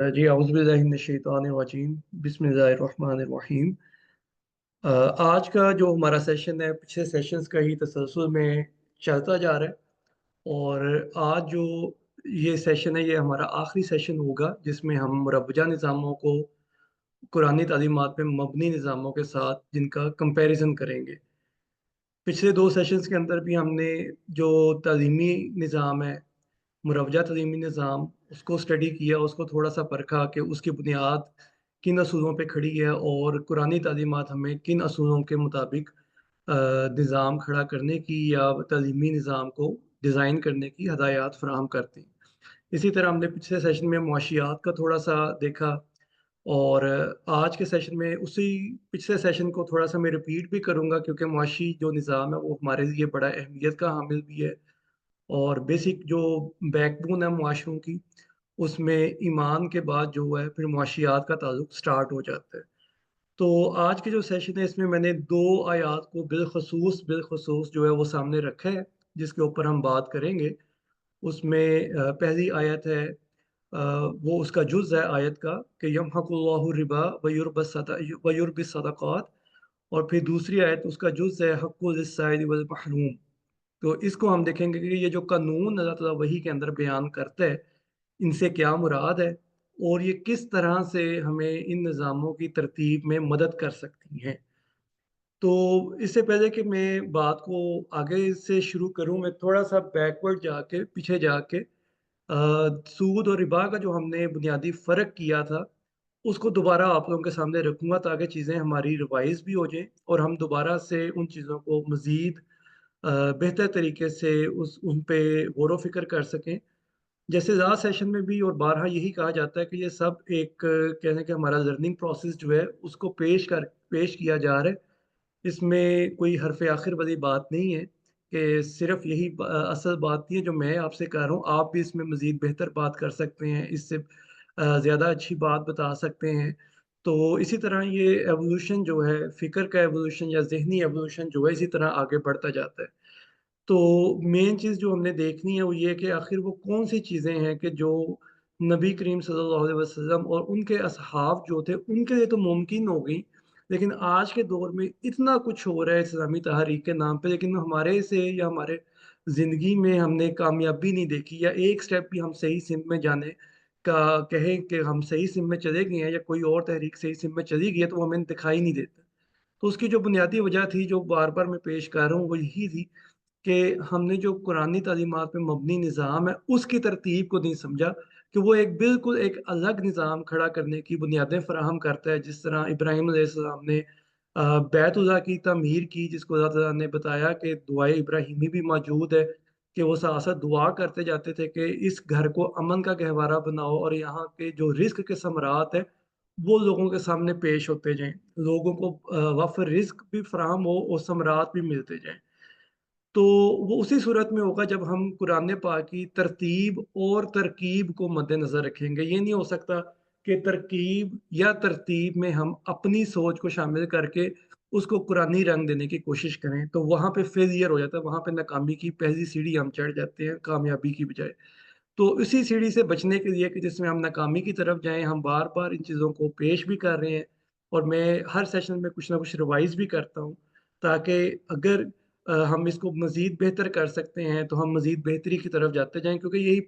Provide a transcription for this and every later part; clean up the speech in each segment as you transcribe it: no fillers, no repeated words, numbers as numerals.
जी औज़ुबिल्लाहिमिनश्शैतानिर्रजीम बिस्मिल्लाहिर्रहमानिर्रहीम। आज का जो हमारा सेशन है पिछले सेशंस का ही तसलसल में चलता जा रहा है। और आज जो ये सेशन है ये हमारा आखिरी सेशन होगा जिसमें हम मुरव्वजा निज़ामों को कुरानी तालीमात पे मबनी निज़ामों के साथ जिनका कंपैरिजन करेंगे। पिछले दो सेशंस के अंदर भी हमने जो तालीमी निज़ाम है, मुरवजा तलीमी निज़ाम, उसको स्टडी किया, उसको थोड़ा-सा परखा कि उसकी बुनियाद किन असूलों पे खड़ी है और कुरानी तालीमात हमें किन असूलों के मुताबिक निज़ाम खड़ा करने की या तलीमी निज़ाम को डिज़ाइन करने की हदायत फ़राहम करती हैं। इसी तरह हमने पिछले सेशन में मुआशियात का थोड़ा-सा देखा और आज के सेशन में उसी पिछले सेशन को थोड़ा-सा मैं रिपीट भी करूँगा क्योंकि मुआशी जो निज़ाम है वो हमारे लिए बड़ा अहमियत का हामिल भी है। और बेसिक जो बैकबोन है मुआशरों की, उसमें ईमान के बाद जो है फिर मुआशियात का ताल्लुक स्टार्ट हो जाता है। तो आज के जो सेशन है इसमें मैंने 2 आयात को बिलख़ुसूस जो है वो सामने रखा है, जिसके ऊपर हम बात करेंगे। उसमें पहली आयत है, वो उसका जुज़ है आयत का कि यमहकुल्लाहु रिबा व युर्बिस सदक़ात। और फिर दूसरी आयत उसका जुज़ है हक़्क़ुल लिस्साइल वल महरूम। तो इसको हम देखेंगे कि ये जो कानून अल्लाह ताला वही के अंदर बयान करता है, इनसे क्या मुराद है और ये किस तरह से हमें इन निज़ामों की तरतीब में मदद कर सकती हैं। तो इससे पहले कि मैं बात को आगे से शुरू करूँ, मैं थोड़ा-सा बैकवर्ड जाके पीछे जाके सूद और रिबा का जो हमने बुनियादी फ़र्क किया था, उसको दोबारा आप लोगों के सामने रखूँगा ताकि चीज़ें हमारी रिवाइज़ भी हो जाएँ और हम दोबारा से उन चीज़ों को मज़ीद बेहतर तरीके से उस उन पे गौर-व-फ़िक्र कर सकें। जैसे लास्ट सेशन में भी और बारहा यही कहा जाता है कि ये सब एक कहने का हमारा लर्निंग प्रोसेस जो है उसको पेश किया जा रहा है। इसमें कोई हरफ़ आखिर वाली बात नहीं है कि सिर्फ़ यही असल बात नहीं है जो मैं आपसे कह रहा हूँ, आप भी इसमें मज़ीद बेहतर बात कर सकते हैं, इससे ज़्यादा अच्छी बात बता सकते हैं। तो इसी तरह ये एवोल्यूशन जो है, फ़िक्र का एवोल्यूशन या ज़हनी एवोल्यूशन जो है, इसी तरह आगे बढ़ता जाता है। तो मेन चीज़ जो हमने देखनी है वो ये है कि आखिर वो कौन-सी चीज़ें हैं कि जो नबी करीम सल्लल्लाहु अलैहि वसल्लम और उनके असहाब जो थे, उनके लिए तो मुमकिन हो गई, लेकिन आज के दौर में इतना कुछ हो रहा है इस्लामी तहरीक के नाम पे, लेकिन हमारे से या हमारे ज़िंदगी में हमने कामयाबी नहीं देखी या एक स्टेप भी हम सही सिमत में जाने का कहें कि हम सही सिमत में चले गए हैं या कोई और तहरीक सही सिमत में चली गई है, तो वो हमें दिखाई नहीं देता। तो उसकी जो बुनियादी वजह थी, जो बार-बार मैं पेश कर रहा हूँ, वो यही थी कि हमने जो कुरानी तालीमात पे मबनी निज़ाम है, उसकी तरतीब को नहीं समझा कि वो एक बिल्कुल एक अलग निज़ाम खड़ा करने की बुनियादें फ़राहम करता है। जिस तरह इब्राहीम अलैहिस्सलाम ने बैतुल्लाह की तमीर की, जिसको अल्लाह ताला ने बताया कि दुआए इब्राहीमी भी मौजूद है, कि वो साथ-साथ दुआ करते जाते थे कि इस घर को अमन का गहवारा बनाओ और यहाँ के जो रिज़्क के समरात हैं, वो लोगों के सामने पेश होते जाएँ। लोगों को वफ़्र रिज़्क भी फ़राहम हो और समरात भी मिलते जाएँ। तो वो उसी सूरत में होगा जब हम कुरान पाक की तरतीब और तरकीब को मद्देनज़र रखेंगे। ये नहीं हो सकता कि तरकीब या तरतीब में हम अपनी सोच को शामिल करके उसको कुरानी रंग देने की कोशिश करें, तो वहाँ पे फेलियर हो जाता है, वहाँ पे नाकामी की पहली सीढ़ी हम चढ़ जाते हैं कामयाबी की बजाय। तो इसी सीढ़ी से बचने के लिए कि जिसमें हम नाकामी की तरफ जाएँ, हम बार-बार इन चीज़ों को पेश भी कर रहे हैं और मैं हर सेशन में कुछ ना कुछ रिवाइज़ भी करता हूँ, ताकि अगर हम इसको मज़ीद बेहतर कर सकते हैं, तो हम मज़ीद बेहतरी की तरफ जाते जाएँ क्योंकि यही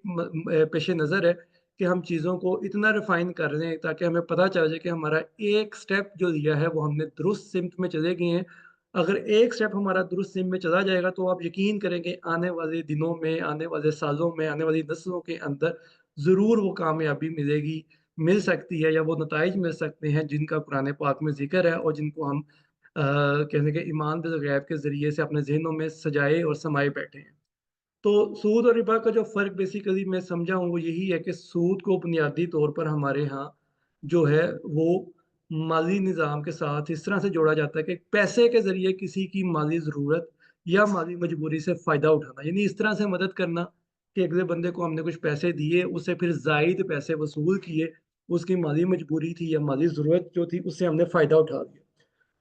पेश-ए-नज़र है कि हम चीज़ों को इतना रिफ़ाइन कर रहे हैं ताकि हमें पता चल जाए कि हमारा एक स्टेप जो लिया है, वो हमने दुरुस्त सिमत में चले गए हैं। अगर एक स्टेप हमारा दुरुस्त सिम में चला जाएगा तो आप यकीन करेंगे आने वाले दिनों में, आने वाले सालों में, आने वाली नस्लों के अंदर ज़रूर वो कामयाबी मिलेगी, मिल सकती है या वो नताइज मिल सकते हैं जिनका कुरान पाक में ज़िक्र है और जिनको हम कहने के ईमान बिल गैब के ज़रिए से अपने ज़हनों में सजाए और समाए बैठे हैं। तो सूद और रिबा का जो फ़र्क बेसिकली मैं समझा हूँ वो यही है कि सूद को बुनियादी तौर पर हमारे यहाँ जो है वो माली निज़ाम के साथ इस तरह से जोड़ा जाता है कि पैसे के ज़रिए किसी की माली ज़रूरत या माली मजबूरी से फ़ायदा उठाना। यानी इस तरह से मदद करना कि अगले बंदे को हमने कुछ पैसे दिए, उससे फिर ज़ायद पैसे वसूल किए, उसकी माली मजबूरी थी या माली ज़रूरत जो थी उससे हमने फ़ायदा उठा लिया।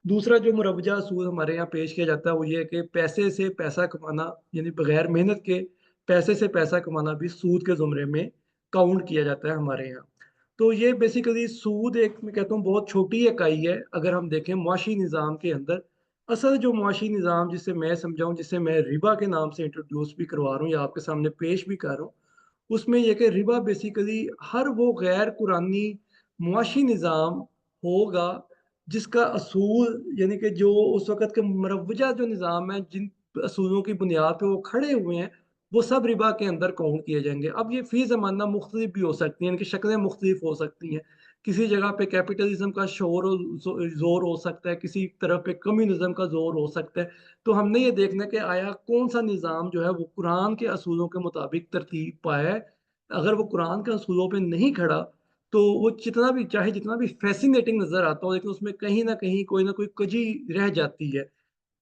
दूसरा जो मुरवजा असूल हमारे यहाँ पेश किया जाता है वो ये है कि पैसे से पैसा कमाना यानी बगैर मेहनत के पैसे से पैसा कमाना भी सूद के ज़ुमरे में काउंट किया जाता है हमारे यहाँ। तो ये बेसिकली सूद एक, मैं कहता हूँ, बहुत छोटी इकाई है अगर हम देखें मुआशी निज़ाम के अंदर। असल जो मुआशी निज़ाम जिसे मैं समझाऊँ, जिसे मैं रिबा के नाम से इंट्रोड्यूस भी करवा रहा हूँ या आपके सामने पेश भी कर रहा हूँ, उसमें यह कि रिबा बेसिकली हर वो गैर कुरानी मुआशी निज़ाम होगा जिसका असूल, यानी कि जो उस वक़्त के मरवजा जो निज़ाम है, जिन असूलों की बुनियाद पे वो खड़े हुए हैं, वो सब रिबा के अंदर काउंट किए जाएँगे। अब ये फ़ी ज़माना मुख्तलिफ भी हो सकती हैं, इनकी शक्लें मुख्तलिफ हो सकती हैं। किसी जगह पे कैपिटलिज़्म का शोर ज़ोर हो सकता है, किसी तरफ पे कम्युनिज़्म का ज़ोर हो सकता है। तो हमने ये देखना है कि आया कौन-सा निज़ाम जो है वो कुरान के असूलों के मुताबिक तरतीब पाया है। अगर वो कुरान के असूलों पे नहीं खड़ा, तो वो जितना भी, चाहे जितना भी फ़ैसिनेटिंग नज़र आता हो, लेकिन उसमें कहीं न कहीं कोई न कोई कजी रह जाती है।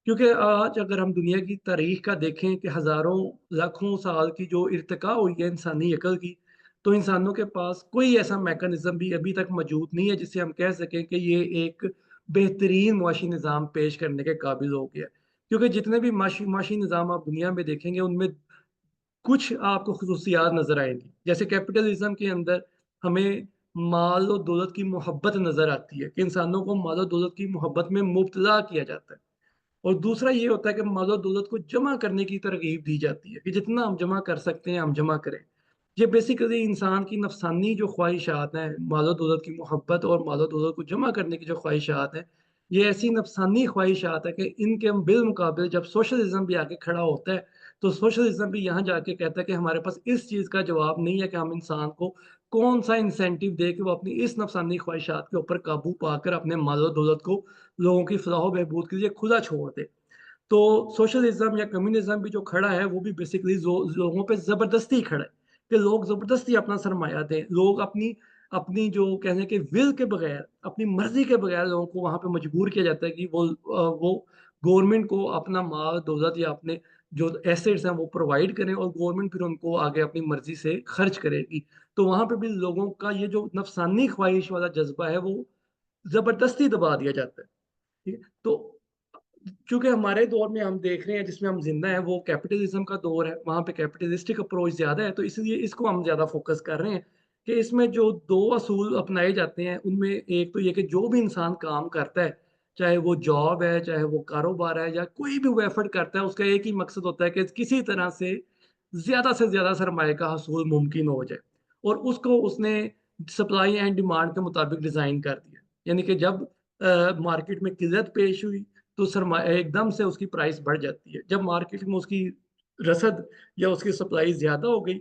क्योंकि आज अगर हम दुनिया की तारीख का देखें कि हज़ारों लाखों साल की जो इर्तिका हुई है इंसानी अकल की, तो इंसानों के पास कोई ऐसा मैकेनिज़्म भी अभी तक मौजूद नहीं है जिससे हम कह सकें कि ये एक बेहतरीन मुआशी निज़ाम पेश करने के काबिल हो गया है। क्योंकि जितने भी माशी माशी निज़ाम आप दुनिया में देखेंगे, उनमें कुछ आपको ख़ुसूसियात नज़र आएँगी। जैसे कैपिटलिज़्म के अंदर हमें माल और दौलत की मोहब्बत नज़र आती है कि इंसानों को माल और दौलत की मोहब्बत में मुब्तला किया जाता है। और दूसरा ये होता है कि माल-ओ-दौलत को जमा करने की तरगीब दी जाती है कि जितना हम जमा कर सकते हैं, हम जमा करें। ये बेसिकली इंसान की नफ़्सानी जो ख़्वाहिशात हैं, माल-ओ-दौलत की मोहब्बत और माल-ओ-दौलत को जमा करने की जो ख़्वाहिशात हैं, ये ऐसी नफ़्सानी ख़्वाहिशात है कि इनके हम बिलमुकाबिल जब सोशलिज़्म भी आके खड़ा होता है, तो सोशलिज़्म भी यहाँ जाके कहता है कि हमारे पास इस चीज़ का जवाब नहीं है कि हम इंसान को कौन-सा इंसेंटिव दें कि वो अपनी इस नफ़्सानी ख़्वाहिशात के ऊपर काबू पाकर अपने माल-ओ-दौलत को लोगों की फलाह व बहबूद के लिए खुला छोड़ दे। तो सोशलिज़्म या कम्युनिज़्म भी जो खड़ा है, वो भी बेसिकली लोगों पे ज़बरदस्ती खड़ा है कि लोग ज़बरदस्ती अपना सरमाया दें। लोग अपनी अपनी जो कहने के विल के बगैर, अपनी मर्ज़ी के बगैर लोगों को वहाँ पे मजबूर किया जाता है कि वो गवर्नमेंट को अपना माल, दौलत या अपने जो एसेट्स हैं वो प्रोवाइड करें और गवर्नमेंट फिर उनको आगे अपनी मर्ज़ी से खर्च करेगी। तो वहाँ पे भी लोगों का ये जो नफ़्सानी ख़्वाहिश वाला जज़्बा है, वो ज़बरदस्ती दबा दिया जाता है। ठीक है? तो क्योंकि हमारे दौर में हम देख रहे हैं जिसमें हम ज़िंदा हैं, वो कैपिटलिज़्म का दौर है, वहाँ पे कैपिटलिस्टिक अप्रोच ज़्यादा है, तो इसलिए इसको हम ज़्यादा फ़ोकस कर रहे हैं कि इसमें जो 2 असूल अपनाए जाते हैं, उनमें एक तो ये कि जो भी इंसान काम करता है, चाहे वो जॉब है, चाहे वो कारोबार है या कोई भी वो एफ़र्ट करता है, उसका एक ही मकसद होता है कि किसी तरह से ज़्यादा सरमाए का हसूल मुमकिन हो जाए और उसको उसने सप्लाई एंड डिमांड के मुताबिक डिज़ाइन कर दिया। यानी कि जब मार्केट में किल्लत पेश हुई, तो एकदम से उसकी प्राइस बढ़ जाती है। जब मार्केट में उसकी रसद या उसकी सप्लाई ज़्यादा हो गई,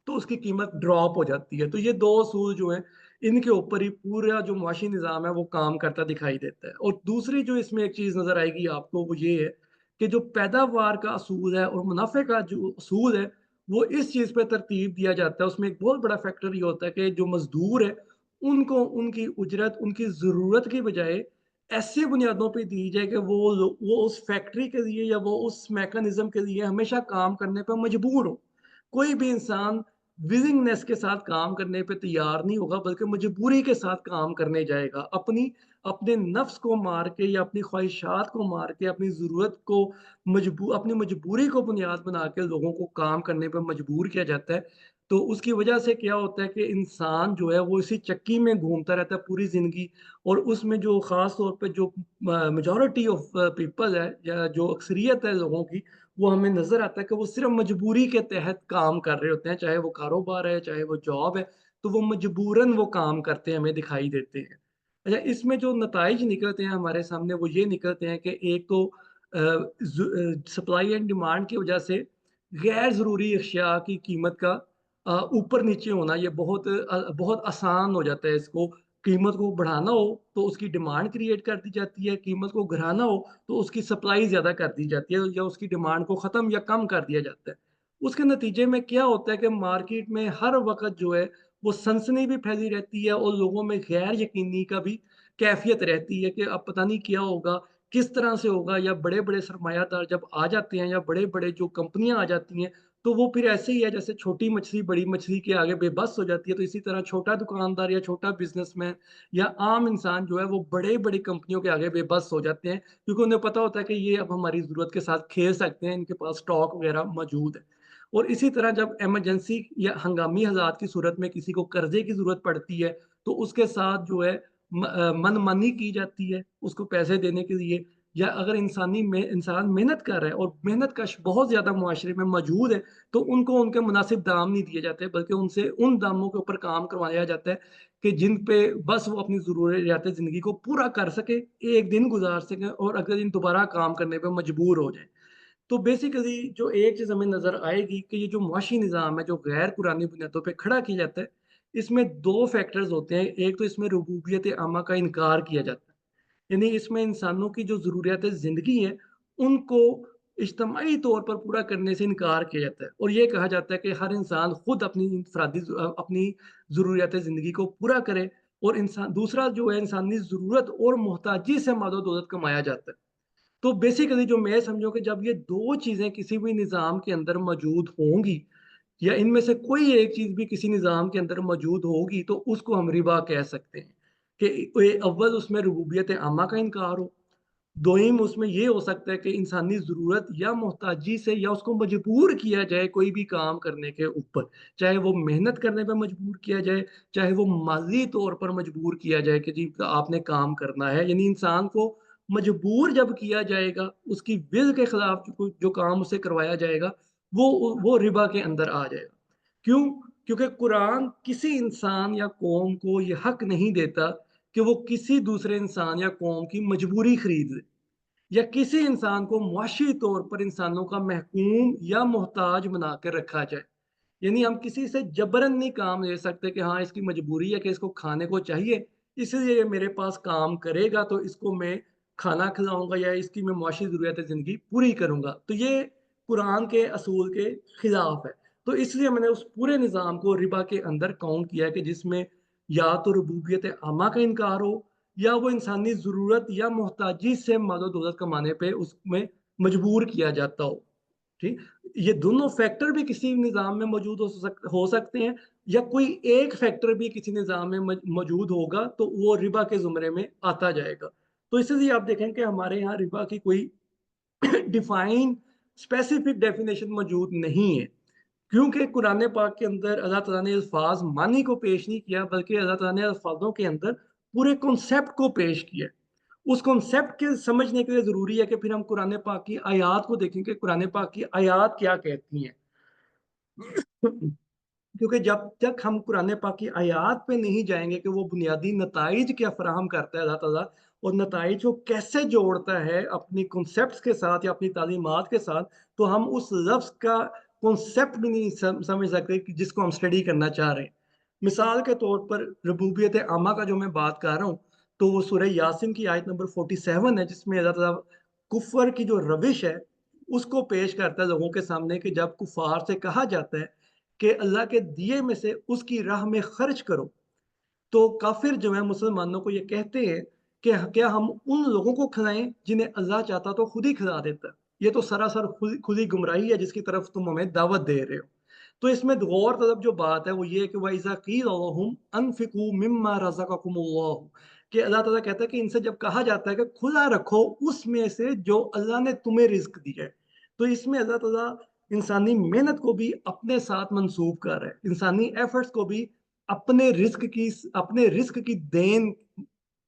तो उसकी कीमत ड्रॉप हो जाती है। तो ये 2 असूल जो हैं, इनके ऊपर ही पूरा जो मुआशी निज़ाम है, वो काम करता दिखाई देता है। और दूसरी जो इसमें एक चीज़ नज़र आएगी आपको, वो ये है कि जो पैदावार का असूल है और मुनाफ़े का जो असूल है, वो इस चीज़ पे तरतीब दिया जाता है। उसमें एक बहुत बड़ा फैक्टर ये होता है कि जो मज़दूर है, उनको उनकी उजरत, उनकी ज़रूरत की बजाय ऐसी बुनियादों पे दी जाए कि वो उस फैक्ट्री के लिए या वो उस मैकेनिज़्म के लिए हमेशा काम करने पे मजबूर हो। कोई भी इंसान विलिंगनेस के साथ काम करने पे तैयार नहीं होगा, बल्कि मजबूरी के साथ काम करने जाएगा। अपने नफ्स को मार के या अपनी ख्वाहिशात को मार के, अपनी ज़रूरत को अपनी मजबूरी को बुनियाद बना के लोगों को काम करने पे मजबूर किया जाता है। तो उसकी वजह से क्या होता है कि इंसान जो है वो इसी चक्की में घूमता रहता है पूरी ज़िंदगी और उसमें जो ख़ास तौर पे जो मेजॉरिटी ऑफ पीपल है या जो अक्सरियत है लोगों की, वो हमें नज़र आता है कि वो सिर्फ़ मजबूरी के तहत काम कर रहे होते हैं, चाहे वो कारोबार है, चाहे वो जॉब है, तो वो मजबूरन वो काम करते हैं, हमें दिखाई देते हैं। अच्छा, इसमें जो नताइज निकलते हैं हमारे सामने, वो ये निकलते हैं कि एक तो सप्लाई एंड डिमांड की वजह से गैर ज़रूरी अशिया की कीमत का ऊपर-नीचे होना, ये बहुत आसान हो जाता है इसको। कीमत को बढ़ाना हो, तो उसकी डिमांड क्रिएट कर दी जाती है, कीमत को घटाना हो, तो उसकी सप्लाई ज़्यादा कर दी जाती है या उसकी डिमांड को ख़त्म या कम कर दिया जाता है। उसके नतीजे में क्या होता है कि मार्केट में हर वक़्त जो है, वो सनसनी भी फैली रहती है और लोगों में गैर यकीनी का भी कैफ़ियत रहती है कि अब पता नहीं क्या होगा, किस तरह से होगा, या बड़े-बड़े सरमायादार जब आ जाते हैं या बड़े-बड़े जो कंपनियाँ आ जाती हैं, तो वो फिर ऐसे ही है जैसे छोटी मछली बड़ी मछली के आगे बेबस हो जाती है, तो इसी तरह छोटा दुकानदार या छोटा बिज़नेसमैन या आम इंसान जो है वो बड़े-बड़ी कंपनियों के आगे बेबस हो जाते हैं, क्योंकि उन्हें पता होता है कि ये अब हमारी ज़रूरत के साथ खेल सकते हैं, इनके पास स्टॉक वगैरह मौजूद है। और इसी तरह जब इमरजेंसी या हंगामी हालात की सूरत में किसी को कर्जे की ज़रूरत पड़ती है, तो उसके साथ जो है मनमानी की जाती है उसको पैसे देने के लिए। या अगर इंसान मेहनत कर रहा है और मेहनत कश बहुत ज़्यादा मुआशरे में मौजूद है, तो उनको उनके मुनासिब दाम नहीं दिए जाते, बल्कि उनसे उन दामों के ऊपर काम करवाया जाता है कि जिन पे बस वो अपनी ज़रूरियात ज़िंदगी को पूरा कर सके, एक दिन गुजार सकें और अगले दिन दोबारा काम करने पे मजबूर हो जाएँ। तो बेसिकली जो एक चीज़ हमें नज़र आएगी कि ये जो मुआशी निज़ाम है, जो गैर कुरानी बुनियादों पे खड़ा किया जाता है, इसमें 2 फैक्टर्स होते हैं। एक तो इसमें रुबूबियत आमा का इनकार किया जाता है। यानी इसमें इंसानों की जो ज़रूरियात ज़िंदगी है, उनको इज्तमाही तौर पर पूरा करने से इनकार किया जाता है और ये कहा जाता है कि हर इंसान खुद अपनी ज़रूरियात ज़िंदगी को पूरा करे और इंसान दूसरा जो है इंसानी ज़रूरत और मोहताजी से मादो-दौलत कमाया जाता है। तो बेसिकली जो मैं समझूँ कि जब ये 2 चीज़ें किसी भी निज़ाम के अंदर मौजूद होंगी या इनमें से कोई एक चीज़ भी किसी निज़ाम के अंदर मौजूद होगी, तो उसको हम रिबा कह सकते हैं कि अव्वल उसमें रुबूबियत आमा का इनकार हो, दोयम उसमें ये हो सकता है कि इंसानी ज़रूरत या मोहताजी से या उसको मजबूर किया जाए कोई भी काम करने के ऊपर। चाहे वो मेहनत करने पे मजबूर किया जाए, चाहे वो माली तौर पर मजबूर किया जाए कि जी आपने काम करना है। यानी इंसान को मजबूर जब किया जाएगा, उसकी विल के खिलाफ जो काम उससे करवाया जाएगा, वो रिबा के अंदर आ जाएगा। क्यों? क्योंकि कुरान किसी इंसान या कौम को ये हक नहीं देता कि वो किसी दूसरे इंसान या कौम की मजबूरी खरीद ले या किसी इंसान को मुआशी तौर पर इंसानों का महकूम या मोहताज बना कर रखा जाए। यानी हम किसी से जबरन नहीं काम ले सकते कि हाँ इसकी मजबूरी है कि इसको खाने को चाहिए, इसलिए ये मेरे पास काम करेगा तो इसको मैं खाना खिलाऊंगा या इसकी मैं मुआशी ज़रूरत ज़िंदगी पूरी करूंगा। तो ये कुरान के असूल के खिलाफ है। तो इसलिए मैंने उस पूरे निज़ाम को रिबा के अंदर काउंट किया कि जिसमें या तो रुबूबियत आमा का इनकार हो या वो इंसानी ज़रूरत या मोहताजी से मालो दौलत कमाने पे उसमें मजबूर किया जाता हो। ठीक? ये दोनों फैक्टर भी किसी निज़ाम में मौजूद हो सकते हैं या कोई एक फैक्टर भी किसी निज़ाम में मौजूद होगा तो वो रिबा के ज़ुमरे में आता जाएगा। तो इसलिए आप देखें कि हमारे यहाँ रिबा की कोई डिफाइन स्पेसिफिक डेफिनेशन मौजूद नहीं है। क्योंकि कुरान पाक के अंदर अल्लाह ताला ने अल्फाज मानी को पेश नहीं किया, बल्कि अल्लाह ताला ने अल्फाजों के अंदर पूरे कॉन्सेप्ट को पेश किया। उस कॉन्सेप्ट के समझने के लिए ज़रूरी है कि फिर हम कुरान पाक की आयात को देखें कि कुरान पाक की आयात क्या कहती हैं। क्योंकि जब तक हम कुरान पाक की आयात पे नहीं जाएँगे कि वो बुनियादी नताइज क्या फ़राहम करता है अल्लाह ताला और नताइज को कैसे जोड़ता है अपनी कॉन्सेप्ट्स के साथ या अपनी तालीमात के साथ, तो हम उस लफ्ज़ का कॉन्सेप्ट भी नहीं समझ सकते कि जिसको हम स्टडी करना चाह रहे हैं। मिसाल के तौर पर रबूबियत आमा का जो मैं बात कर रहा हूँ, तो वो सूरह यासीन की आयत नंबर 47 है, जिसमें अल्लाह ताला कुफ़र की जो रविश है, उसको पेश करता है लोगों के सामने कि जब कुफ़ार से कहा जाता है कि अल्लाह के दिए में से उसकी राह में खर्च करो, तो काफिर जो है मुसलमानों को ये कहते हैं कि क्या हम उन लोगों को खिलाएं जिन्हें अल्लाह चाहता तो खुद ही खिला देता। ये तो सरासर खुली गुमराही है जिसकी तरफ तुम हमें दावत दे रहे हो। तो इसमें गौर तलब जो बात है वो ये है कि वइज़ा क़ील लहुम अनफ़िक़ू मिम्मा रज़क़कुमुल्लाह, कि अल्लाह ताला कहता है कि इनसे जब कहा जाता है कि खुला रखो उसमें से जो अल्लाह ने तुम्हें रिज़्क दिया है। तो इसमें अल्लाह ताला इंसानी मेहनत को भी अपने साथ मंसूब कर रहा है। इंसानी एफर्ट्स को भी अपने रिस्क की देन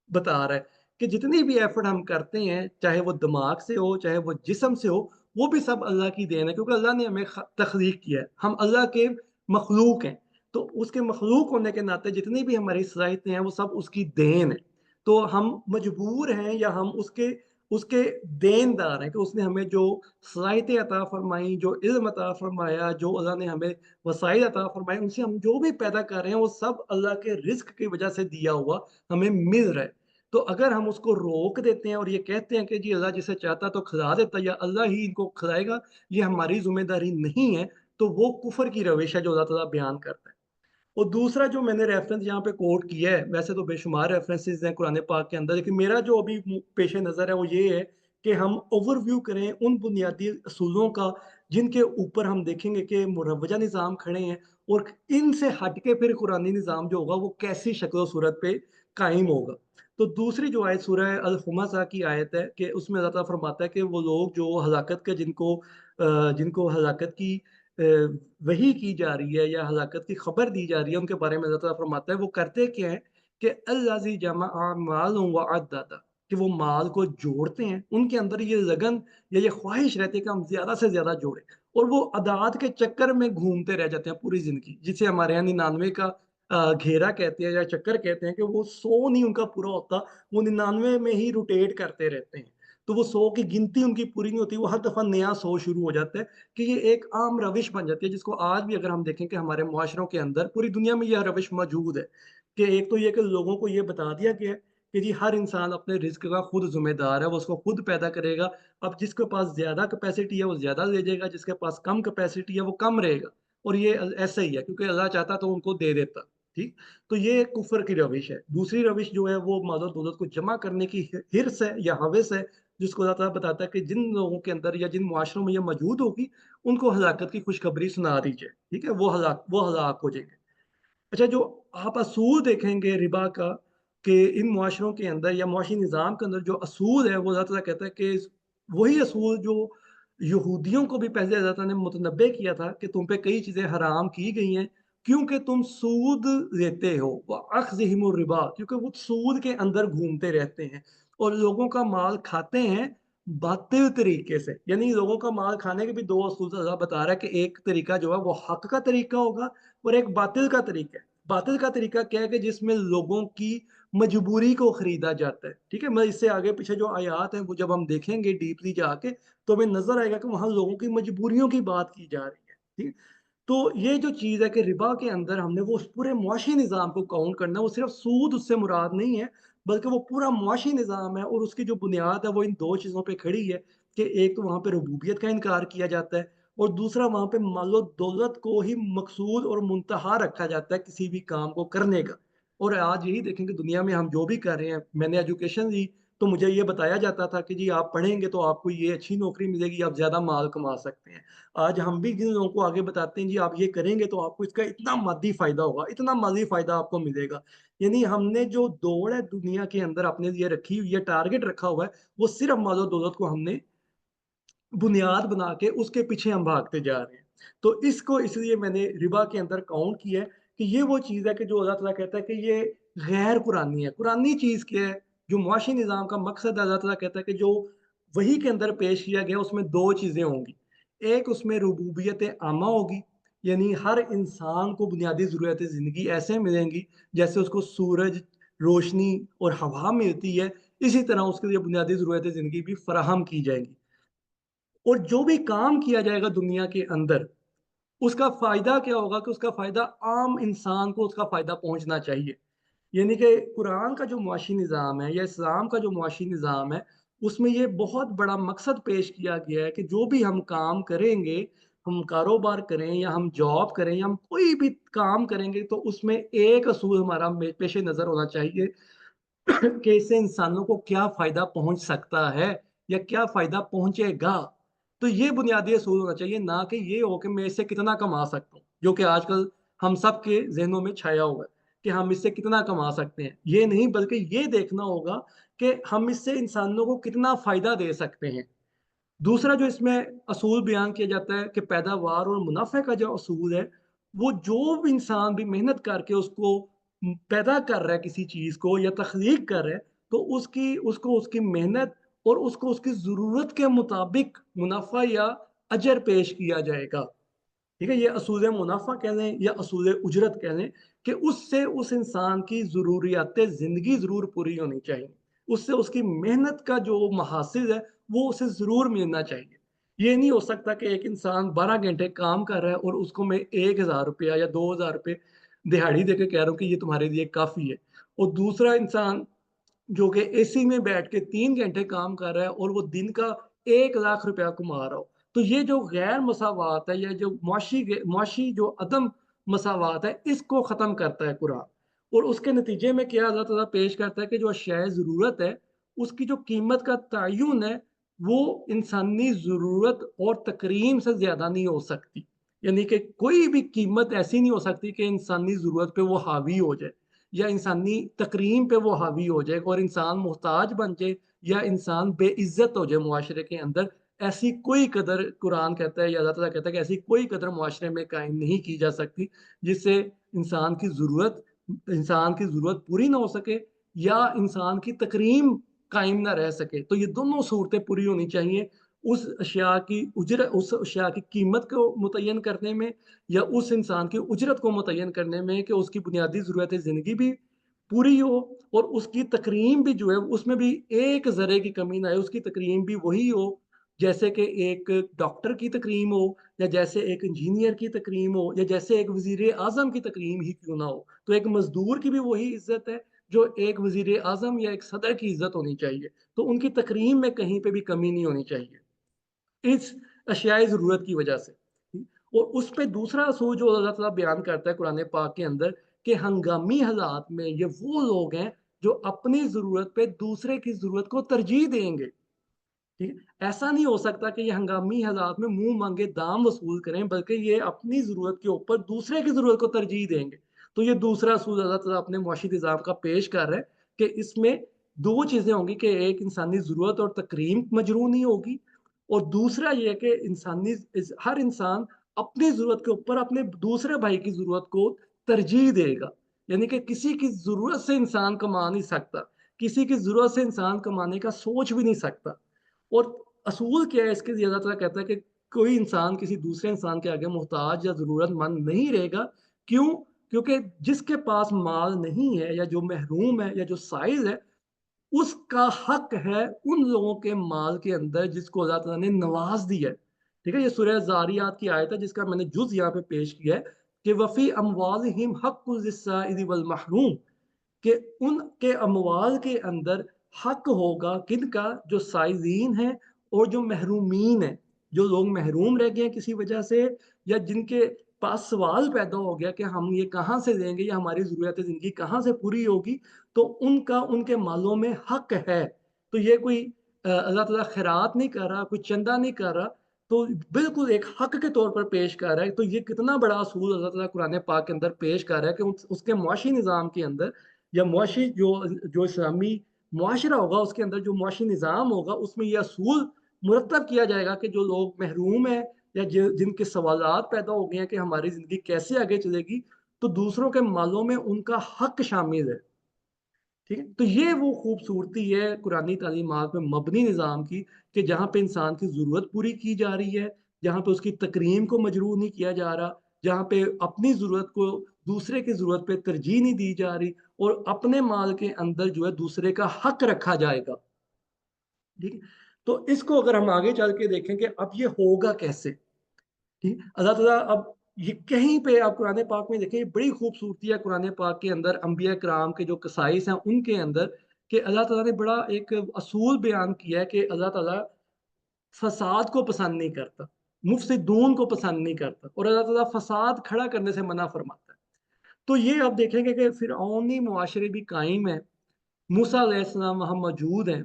बता रहा है कि जितनी भी एफर्ट हम करते हैं, चाहे वो दिमाग से हो, चाहे वो जिस्म से हो, वो भी सब अल्लाह की देन है क्योंकि अल्लाह ने हमें तख्लीक किया है। हम अल्लाह के मखलूक हैं, तो उसके मखलूक होने के नाते जितनी भी हमारी सलाहियतें हैं, वो सब उसकी देन है। तो हम मजबूर हैं या हम उसके उसके देनदार हैं कि उसने हमें जो सलाहियतें अता फरमाई, जो इल्म अता फरमाया, जो अल्लाह ने हमें वसाइल अता फरमाए, उनसे हम जो भी पैदा कर रहे हैं, वो सब अल्लाह के रिज़्क की वजह से दिया हुआ हमें मिल रहा है। तो अगर हम उसको रोक देते हैं और ये कहते हैं कि जी अल्लाह जिसे चाहता तो खिला देता या अल्लाह ही इनको खिलाएगा, ये हमारी ज़िम्मेदारी नहीं है, तो वो कुफ़र की रविश है जो अल्लाह ताला बयान करता है। और दूसरा जो मैंने रेफ़रेंस यहाँ पे कोट किया है, वैसे तो बेशुमार रेफ़रेंसेस हैं कुरान पाक के अंदर, लेकिन मेरा जो अभी पेश नज़र है वो ये है कि हम ओवरव्यू करें उन बुनियादी असूलों का, जिनके ऊपर हम देखेंगे कि मुरवजा निज़ाम खड़े हैं और इनसे हट के फिर कुरानी निज़ाम जो होगा वो कैसी शक्ल और सूरत पे कायम होगा। तो दूसरी जो आयत सूरह अल-हुमज़ा की आयत है कि उसमें अल्लाह ताला फरमाता है कि वो लोग जो हलाकत के जिनको हलाकत की वही की जा रही है या हलाकत की खबर दी जा रही है, उनके बारे में अल्लाह ताला फरमाता है वो करते क्या है कि अल्लाज़ी जमअ मालन व अद्ददा, कि वो माल को जोड़ते हैं, उनके अंदर ये लगन या ये ख्वाहिश रहती है कि हम ज़्यादा से ज़्यादा जोड़ें, और वो अदाद के चक्कर में घूमते रह जाते हैं पूरी ज़िंदगी, जिसे हमारे यहाँ 99 का घेरा कहते हैं या चक्कर कहते हैं, कि वो 100 नहीं उनका पूरा होता, वो 99 में ही रोटेट करते रहते हैं। तो वो 100 की गिनती उनकी पूरी नहीं होती, वो हर दफ़ा नया 100 शुरू हो जाता है, कि ये एक आम रविश बन जाती है, जिसको आज भी अगर हम देखें कि हमारे मुआशरों के अंदर पूरी दुनिया में यह रविश मौजूद है, कि एक तो ये कि लोगों को ये बता दिया गया है कि जी हर इंसान अपने रिज़्क का खुद ज़िम्मेदार है, वो उसको खुद पैदा करेगा। अब जिसके पास ज़्यादा कैपेसिटी है वो ज़्यादा ले जाएगा, जिसके पास कम कैपेसिटी है वो कम रहेगा, और ये ऐसा ही है, क्योंकि अल्लाह चाहता तो उनको दे देता, ठीक? तो ये कुफ़र की रविश है। दूसरी रविश जो है वो माल-ओ-दौलत को जमा करने की हिर्स है या हवस है, जिसको अल्लाह ताला बताता है कि जिन लोगों के अंदर या जिन मुआशरों में ये मौजूद होगी, उनको हलाकत की खुशखबरी सुना दीजिए, ठीक है? वो हलाक हो जाएँगे। अच्छा, जो आप असूल देखेंगे रिबा का, कि इन मुआशरों के अंदर या मुआशी निज़ाम के अंदर जो असूल है, वो अल्लाह ताला कहता है कि वही असूल जो यहूदियों को भी पहले अल्लाह ताला ने मुतनब्बे किया था कि तुम पे कई चीज़ें हराम की गई हैं, क्योंकि तुम सूद लेते हो, व अख़्ज़िहिमुर रिबा, क्योंकि वो सूद के अंदर घूमते रहते हैं और लोगों का माल खाते हैं बातिल तरीके से। यानी लोगों का माल खाने के भी 2 असूल अल्लाह बता रहा है, कि एक तरीका जो है वो हक़ का तरीका होगा, और एक बातिल का तरीका है। बातिल का तरीका क्या है, कि जिसमें लोगों की मजबूरी को खरीदा जाता है, ठीक है? मैं इससे आगे पीछे जो आयत है वो जब हम देखेंगे डीपली जाके, तो हमें नज़र आएगा कि वहाँ लोगों की मजबूरियों की बात की जा रही है, ठीक? तो ये जो चीज़ है कि रिबा के अंदर हमने वो उस पूरे मुआशी निज़ाम को काउंट करना है, वो सिर्फ़ सूद उससे मुराद नहीं है, बल्कि वो पूरा मुआशी निज़ाम है, और उसकी जो बुनियाद है वो इन 2 चीज़ों पे खड़ी है, कि एक तो वहाँ पे रुबूबियत का इनकार किया जाता है, और दूसरा वहाँ पे मालो-दौलत को ही मकसूद और मुंतहा रखा जाता है किसी भी काम को करने का। और आज यही देखें कि दुनिया में हम जो भी कर रहे हैं, मैंने एजुकेशन ली, तो मुझे ये बताया जाता था कि जी आप पढ़ेंगे तो आपको ये अच्छी नौकरी मिलेगी, आप ज़्यादा माल कमा सकते हैं। आज हम भी जिन लोगों को आगे बताते हैं, जी आप ये करेंगे तो आपको इसका इतना मादी फ़ायदा होगा, इतना माली फ़ायदा आपको मिलेगा। यानी हमने जो दौड़ है दुनिया के अंदर अपने लिए रखी हुई है, टारगेट रखा हुआ है, वो सिर्फ़ मालो-दौलत को हमने बुनियाद बना के उसके पीछे हम भागते जा रहे हैं। तो इसको इसलिए मैंने रिबा के अंदर काउंट किया है, कि ये वो चीज़ है कि जो अल्लाह ताला कहता है कि ये गैर कुरानी है। कुरानी चीज़ क्या है? जो मुआशी निज़ाम का मकसद है, अल्लाह ताला कहता है कि जो वही के अंदर पेश किया गया उसमें 2 चीज़ें होंगी। एक उसमें रुबूबियत आमा होगी, यानी हर इंसान को बुनियादी ज़रूरतें ज़िंदगी ऐसे मिलेंगी जैसे उसको सूरज, रोशनी और हवा मिलती है, इसी तरह उसके लिए बुनियादी ज़रूरतें ज़िंदगी भी फराहम की जाएँगी। और जो भी काम किया जाएगा दुनिया के अंदर, उसका फ़ायदा क्या होगा, कि उसका फ़ायदा आम इंसान को उसका फ़ायदा पहुँचना चाहिए। यानी कि कुरान का जो मुआशी निज़ाम है या इस्लाम का जो मुआशी निज़ाम है, उसमें ये बहुत बड़ा मकसद पेश किया गया है कि जो भी हम काम करेंगे, हम कारोबार करें या हम जॉब करें या हम कोई भी काम करेंगे, तो उसमें एक असूल हमारा पेश नज़र होना चाहिए, कि इससे इंसानों को क्या फ़ायदा पहुँच सकता है या क्या फ़ायदा पहुँचेगा। तो ये बुनियादी असूल होना चाहिए, ना कि ये हो कि मैं इससे कितना कमा सकता हूँ, जो कि आजकल हम सबके ज़हनों में छाया हुआ है, कि हम इससे कितना कमा सकते हैं। ये नहीं, बल्कि ये देखना होगा कि हम इससे इंसानों को कितना फ़ायदा दे सकते हैं। दूसरा जो इसमें असूल बयान किया जाता है, कि पैदावार और मुनाफ़े का जो असूल है, वो जो भी इंसान भी मेहनत करके उसको पैदा कर रहा है किसी चीज़ को या तख़लीक कर रहा है, तो उसको उसकी मेहनत और उसको उसकी ज़रूरत के मुताबिक मुनाफ़ा या अजर पेश किया जाएगा। ठीक है? ये असूल मुनाफ़ा कह लें या असूल उजरत कह लें, कि उससे उस इंसान की ज़रूरियात ज़िंदगी ज़रूर पूरी होनी चाहिए। उससे उसकी मेहनत का जो महासिल है, वो उसे ज़रूर मिलना चाहिए। ये नहीं हो सकता कि एक इंसान 12 घंटे काम कर रहा है और उसको मैं ₹1000 या ₹2000 दिहाड़ी देके कह रहा हूँ कि ये तुम्हारे लिए काफ़ी है। और दूसरा इंसान जो कि एसी में बैठ के 3 घंटे काम कर रहा है और वो दिन का 1 लाख रुपया कमा रहा हो। तो ये जो गैर मसावात है या जो मुआशी जो अदम मसावात है, इसको ख़त्म करता है कुरान। और उसके नतीजे में क्या अल्लाह ताला पेश करता है, कि जो अशियाए ज़रूरत है, उसकी जो कीमत का तयन है, वो इंसानी ज़रूरत और तकरीम से ज़्यादा नहीं हो सकती। यानी कि कोई भी कीमत ऐसी नहीं हो सकती कि इंसानी ज़रूरत पे वो हावी हो जाए, या इंसानी तकरीम पे वो हावी हो जाए और इंसान मोहताज बन जाए या इंसान बेइज़्ज़त हो जाए मुआशरे के अंदर। ऐसी कोई कदर कुरान कहता है या अल्लाह ताला कहता है कि ऐसी कोई कदर मुआशरे में कायम नहीं की जा सकती जिससे इंसान की ज़रूरत पूरी ना हो सके या इंसान की तकरीम कायम ना रह सके। तो ये दोनों सूरतें पूरी होनी चाहिए। उस अशिया की कीमत को मुतय्यन करने में या उस इंसान की उजरत को मुतय्यन करने में कि उसकी बुनियादी ज़रूरत ज़िंदगी भी पूरी हो और उसकी तकरीम भी जो है उसमें भी एक ज़रे की कमी ना आए, उसकी तकरीम भी वही हो जैसे कि एक डॉक्टर की तकरीम हो या जैसे एक इंजीनियर की तकरीम हो या जैसे एक वज़ीर आज़म की तकरीम ही क्यों ना हो। तो एक मज़दूर की भी वही इज़्ज़त है जो एक वज़ीर आज़म या एक सदर की इज़्ज़त होनी चाहिए। तो उनकी तकरीम में कहीं पे भी कमी नहीं होनी चाहिए। इस अशियाए ज़रूरत की वजह से। और उस पे दूसरा असूल जो अल्लाह ताला बयान करता है कुरान पाक के अंदर कि हंगामी हालात में ये वो लोग हैं जो अपनी ज़रूरत पे दूसरे की ज़रूरत को तरजीह देंगे। ठीक है? ऐसा नहीं हो सकता कि ये हंगामी हालात में मुँह मांगे दाम वसूल करें, बल्कि ये अपनी ज़रूरत के ऊपर दूसरे की ज़रूरत को तरजीह देंगे। तो ये दूसरा असूल अल्लाह ताला अपने मुआशी निज़ाम का पेश कर रहा है कि इसमें 2 चीज़ें होंगी कि एक इंसानी ज़रूरत और तकरीम मजरूह नहीं होगी और दूसरा ये है कि हर इंसान अपनी ज़रूरत के ऊपर अपने दूसरे भाई की ज़रूरत को तरजीह देगा। यानी कि किसी की ज़रूरत से इंसान कमा नहीं सकता, किसी की ज़रूरत से इंसान कमाने का सोच भी नहीं सकता। और असूल क्या है इसके, अल्लाह ताला कहता है कि कोई इंसान किसी दूसरे इंसान के आगे मोहताज या ज़रूरतमंद नहीं रहेगा। क्यों? क्योंकि जिसके पास माल नहीं है या जो महरूम है या जो साइल है, उसका हक है उन लोगों के माल के अंदर जिसको अल्लाह ताला ने नवाज दिया है। ठीक है? ये सूरह ज़ारियात की आयत है जिसका मैंने जुज़ यहाँ पे पेश किया है कि वफ़ी अमवालिहिम हक़्क़ुल लिस्साइल वल महरूम, कि उनके अमवाल के अंदर हक होगा किनका? जो साइज़ीन हैं और जो महरूमीन हैं। जो लोग महरूम रह गए हैं किसी वजह से या जिनके पास सवाल पैदा हो गया कि हम ये कहाँ से लेंगे या हमारी ज़रूरत ज़िंदगी कहाँ से पूरी होगी, तो उनका उनके मालों में हक है। तो ये कोई अल्लाह ताला खैरात नहीं कर रहा, कोई चंदा नहीं कर रहा, तो बिल्कुल एक हक के तौर पर पेश कर रहा है। तो ये कितना बड़ा असूल अल्लाह ताला कुरान पाक के अंदर पेश कर रहा है कि उसके मुआशी निज़ाम के अंदर या मुआशी जो इस्लामी मुआशरा होगा उसके अंदर जो मुआशी निज़ाम होगा उसमें ये असूल मुरतब किया जाएगा कि जो लोग महरूम हैं या जिनके सवालात पैदा हो गए हैं कि हमारी ज़िंदगी कैसे आगे चलेगी, तो दूसरों के मालों में उनका हक शामिल है। ठीक है? तो ये वो खूबसूरती है कुरानी तालीमात में मबनी निज़ाम की कि जहाँ पे इंसान की ज़रूरत पूरी की जा रही है, जहाँ पे उसकी तकरीम को मजरूह नहीं किया जा रहा, जहाँ पे अपनी ज़रूरत को दूसरे की ज़रूरत पे तरजीह नहीं दी जा रही और अपने माल के अंदर जो है दूसरे का हक रखा जाएगा। ठीक है? तो इसको अगर हम आगे चल के देखें कि अब ये होगा कैसे? ठीक है? अल्लाह ताला अब ये कहीं पे आप कुरान पाक में देखें, ये बड़ी खूबसूरती है कुरान पाक के अंदर अंबिया किराम के जो कसाइस हैं उनके अंदर कि अल्लाह ताला ने बड़ा एक असूल बयान किया है कि अल्लाह ताला फसाद को पसंद नहीं करता, मुफ़सिदून को पसंद नहीं करता और अल्लाह ताला फसाद खड़ा करने से मना फरमाता है। तो ये आप देखेंगे कि फ़िरऔनी मुआशरे भी कायम है, मूसा अलैहिस्सलाम वहाँ मौजूद हैं,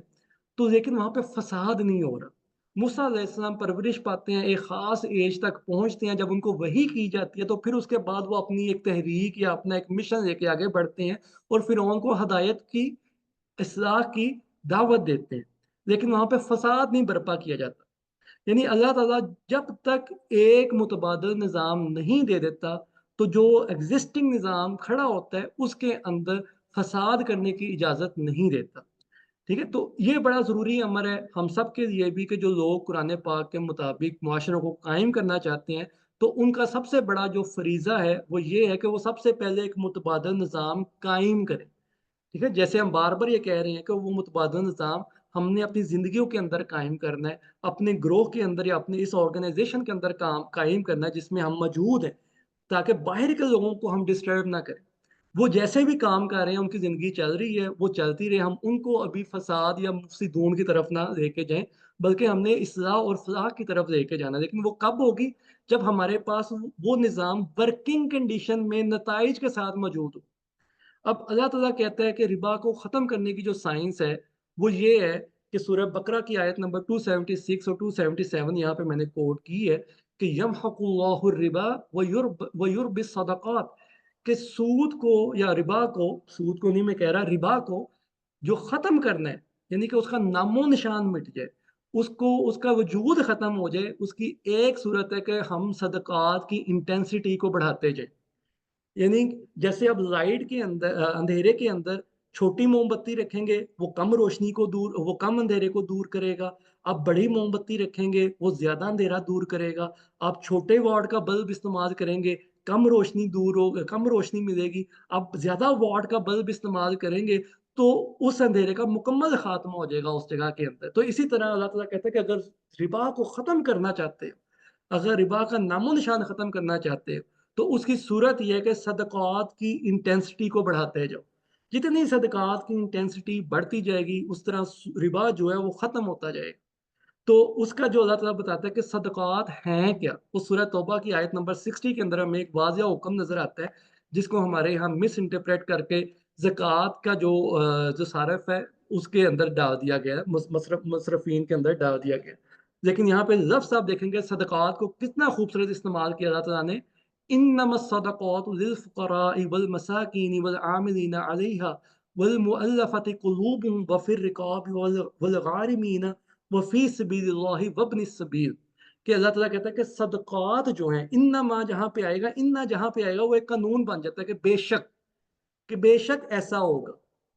तो लेकिन वहाँ पे फ़साद नहीं हो रहा। मूसा अलैहिस्सलाम परवरिश पाते हैं, एक ख़ास ऐज तक पहुँचते हैं, जब उनको वही की जाती है, तो फिर उसके बाद वो अपनी एक तहरीक या अपना एक मिशन लेके आगे बढ़ते हैं और फ़िरऔन को हदायत की, इस्लाह की दावत देते हैं। लेकिन वहाँ पे फ़साद नहीं बर्पा किया जाता। यानी अल्लाह ताला जब तक एक मुतबादल निज़ाम नहीं दे देता, तो जो एग्ज़िस्टिंग निज़ाम खड़ा होता है, उसके अंदर फ़साद करने की इजाज़त नहीं देता। ठीक है? तो ये बड़ा ज़रूरी अमर है हम सब के लिए भी कि जो लोग कुरान पाक के मुताबिक मुआशरों को कायम करना चाहते हैं, तो उनका सबसे बड़ा जो फ़रीज़ा है, वो ये है कि वो सबसे पहले एक मुतबादल निज़ाम कायम करें। ठीक है? जैसे हम बार-बार ये कह रहे हैं कि वो मुतबादल निज़ाम हमने अपनी ज़िंदगियों के अंदर कायम करना है, अपने ग्रोह के अंदर या अपने इस ऑर्गनाइज़ेशन के अंदर काम कायम करना है जिसमें हम मौजूद हैं, ताकि बाहर के लोगों को हम डिस्टर्ब ना करें। वो जैसे भी काम कर रहे हैं, उनकी ज़िंदगी चल रही है, वो चलती रहे, हम उनको अभी फ़साद या मुफ़सिदून की तरफ ना लेके जाएँ, बल्कि हमने इस्लाह और फ़लाह की तरफ लेके जाना है। लेकिन वो कब होगी? जब हमारे पास वो निज़ाम वर्किंग कंडीशन में नताइज के साथ मौजूद हो। अब अल्लाह ताला कहता है कि रिबा को ख़त्म करने की जो साइंस है, वो ये है कि सूरह बकरा की आयत नंबर 276 और 277 यहाँ पे मैंने कोट की है कि यमहकुल्लाहु रिबा व युर्बिस सदक़ात, कि सूद को या रिबा को, सूद को नहीं मैं कह रहा, रिबा को जो ख़त्म करना है, यानी कि उसका नामो निशान मिट जाए, उसको उसका वजूद खत्म हो जाए, उसकी एक सूरत है कि हम सदकात की इंटेंसिटी को बढ़ाते जाए। यानी जैसे अब लाइट के अंदर अंधेरे के अंदर छोटी मोमबत्ती रखेंगे, वो कम रोशनी को दूर, वो कम अंधेरे को दूर करेगा। आप बड़ी मोमबत्ती रखेंगे, वो ज्यादा अंधेरा दूर करेगा। आप छोटे वाट का बल्ब इस्तेमाल करेंगे, कम रोशनी दूर हो, कम रोशनी मिलेगी। आप ज्यादा वाट का बल्ब इस्तेमाल करेंगे तो उस अंधेरे का मुकम्मल खात्मा हो जाएगा उस जगह के अंदर। तो इसी तरह अल्लाह ताला कहता है कि अगर रिबा को खत्म करना चाहते हो, अगर रिबा का नामो निशान खत्म करना चाहते हो, तो उसकी सूरत यह है कि सदक़ात की इंटेंसिटी को बढ़ाते जाओ। जितनी सदक़ात की इंटेंसिटी बढ़ती जाएगी उस तरह रिबा जो है वो खत्म होता जाएगा। तो उसका जो अल्लाह ताला बताता है कि सदक़ात हैं क्या, उस सूरह तौबा की आयत नंबर 60 के अंदर हमें एक वाज़िया हुक्म नजर आता है, जिसको हमारे यहाँ मिस इंटरप्रेट करके ज़कात का जो सारफ है उसके अंदर डाल दिया गया है, मसरफीन के अंदर डाल दिया गया है। लेकिन यहाँ पे लफ्ज़ आप देखेंगे सदक़ात को कितना खूबसूरत इस्तेमाल किया अल्लाह ताला ने। इन्नमस्सदक़ातु लिल-फ़ुक़राइ वल-मसाकीनि वल-आमिलीना अलैहा वल-मुअल्लफ़ति क़ुलूबुहुम व फ़िर रिक़ाबि वल-गारिमीना वफ़ी सबीलिल्लाहि वब्नि सबील। कि अल्लाह ताला कहता है कि सदक़ात जो हैं, इन्नमा जहाँ पे आएगा, इन्ना जहाँ पे आएगा वो एक कानून बन जाता है कि बेशक, कि बेशक ऐसा होगा,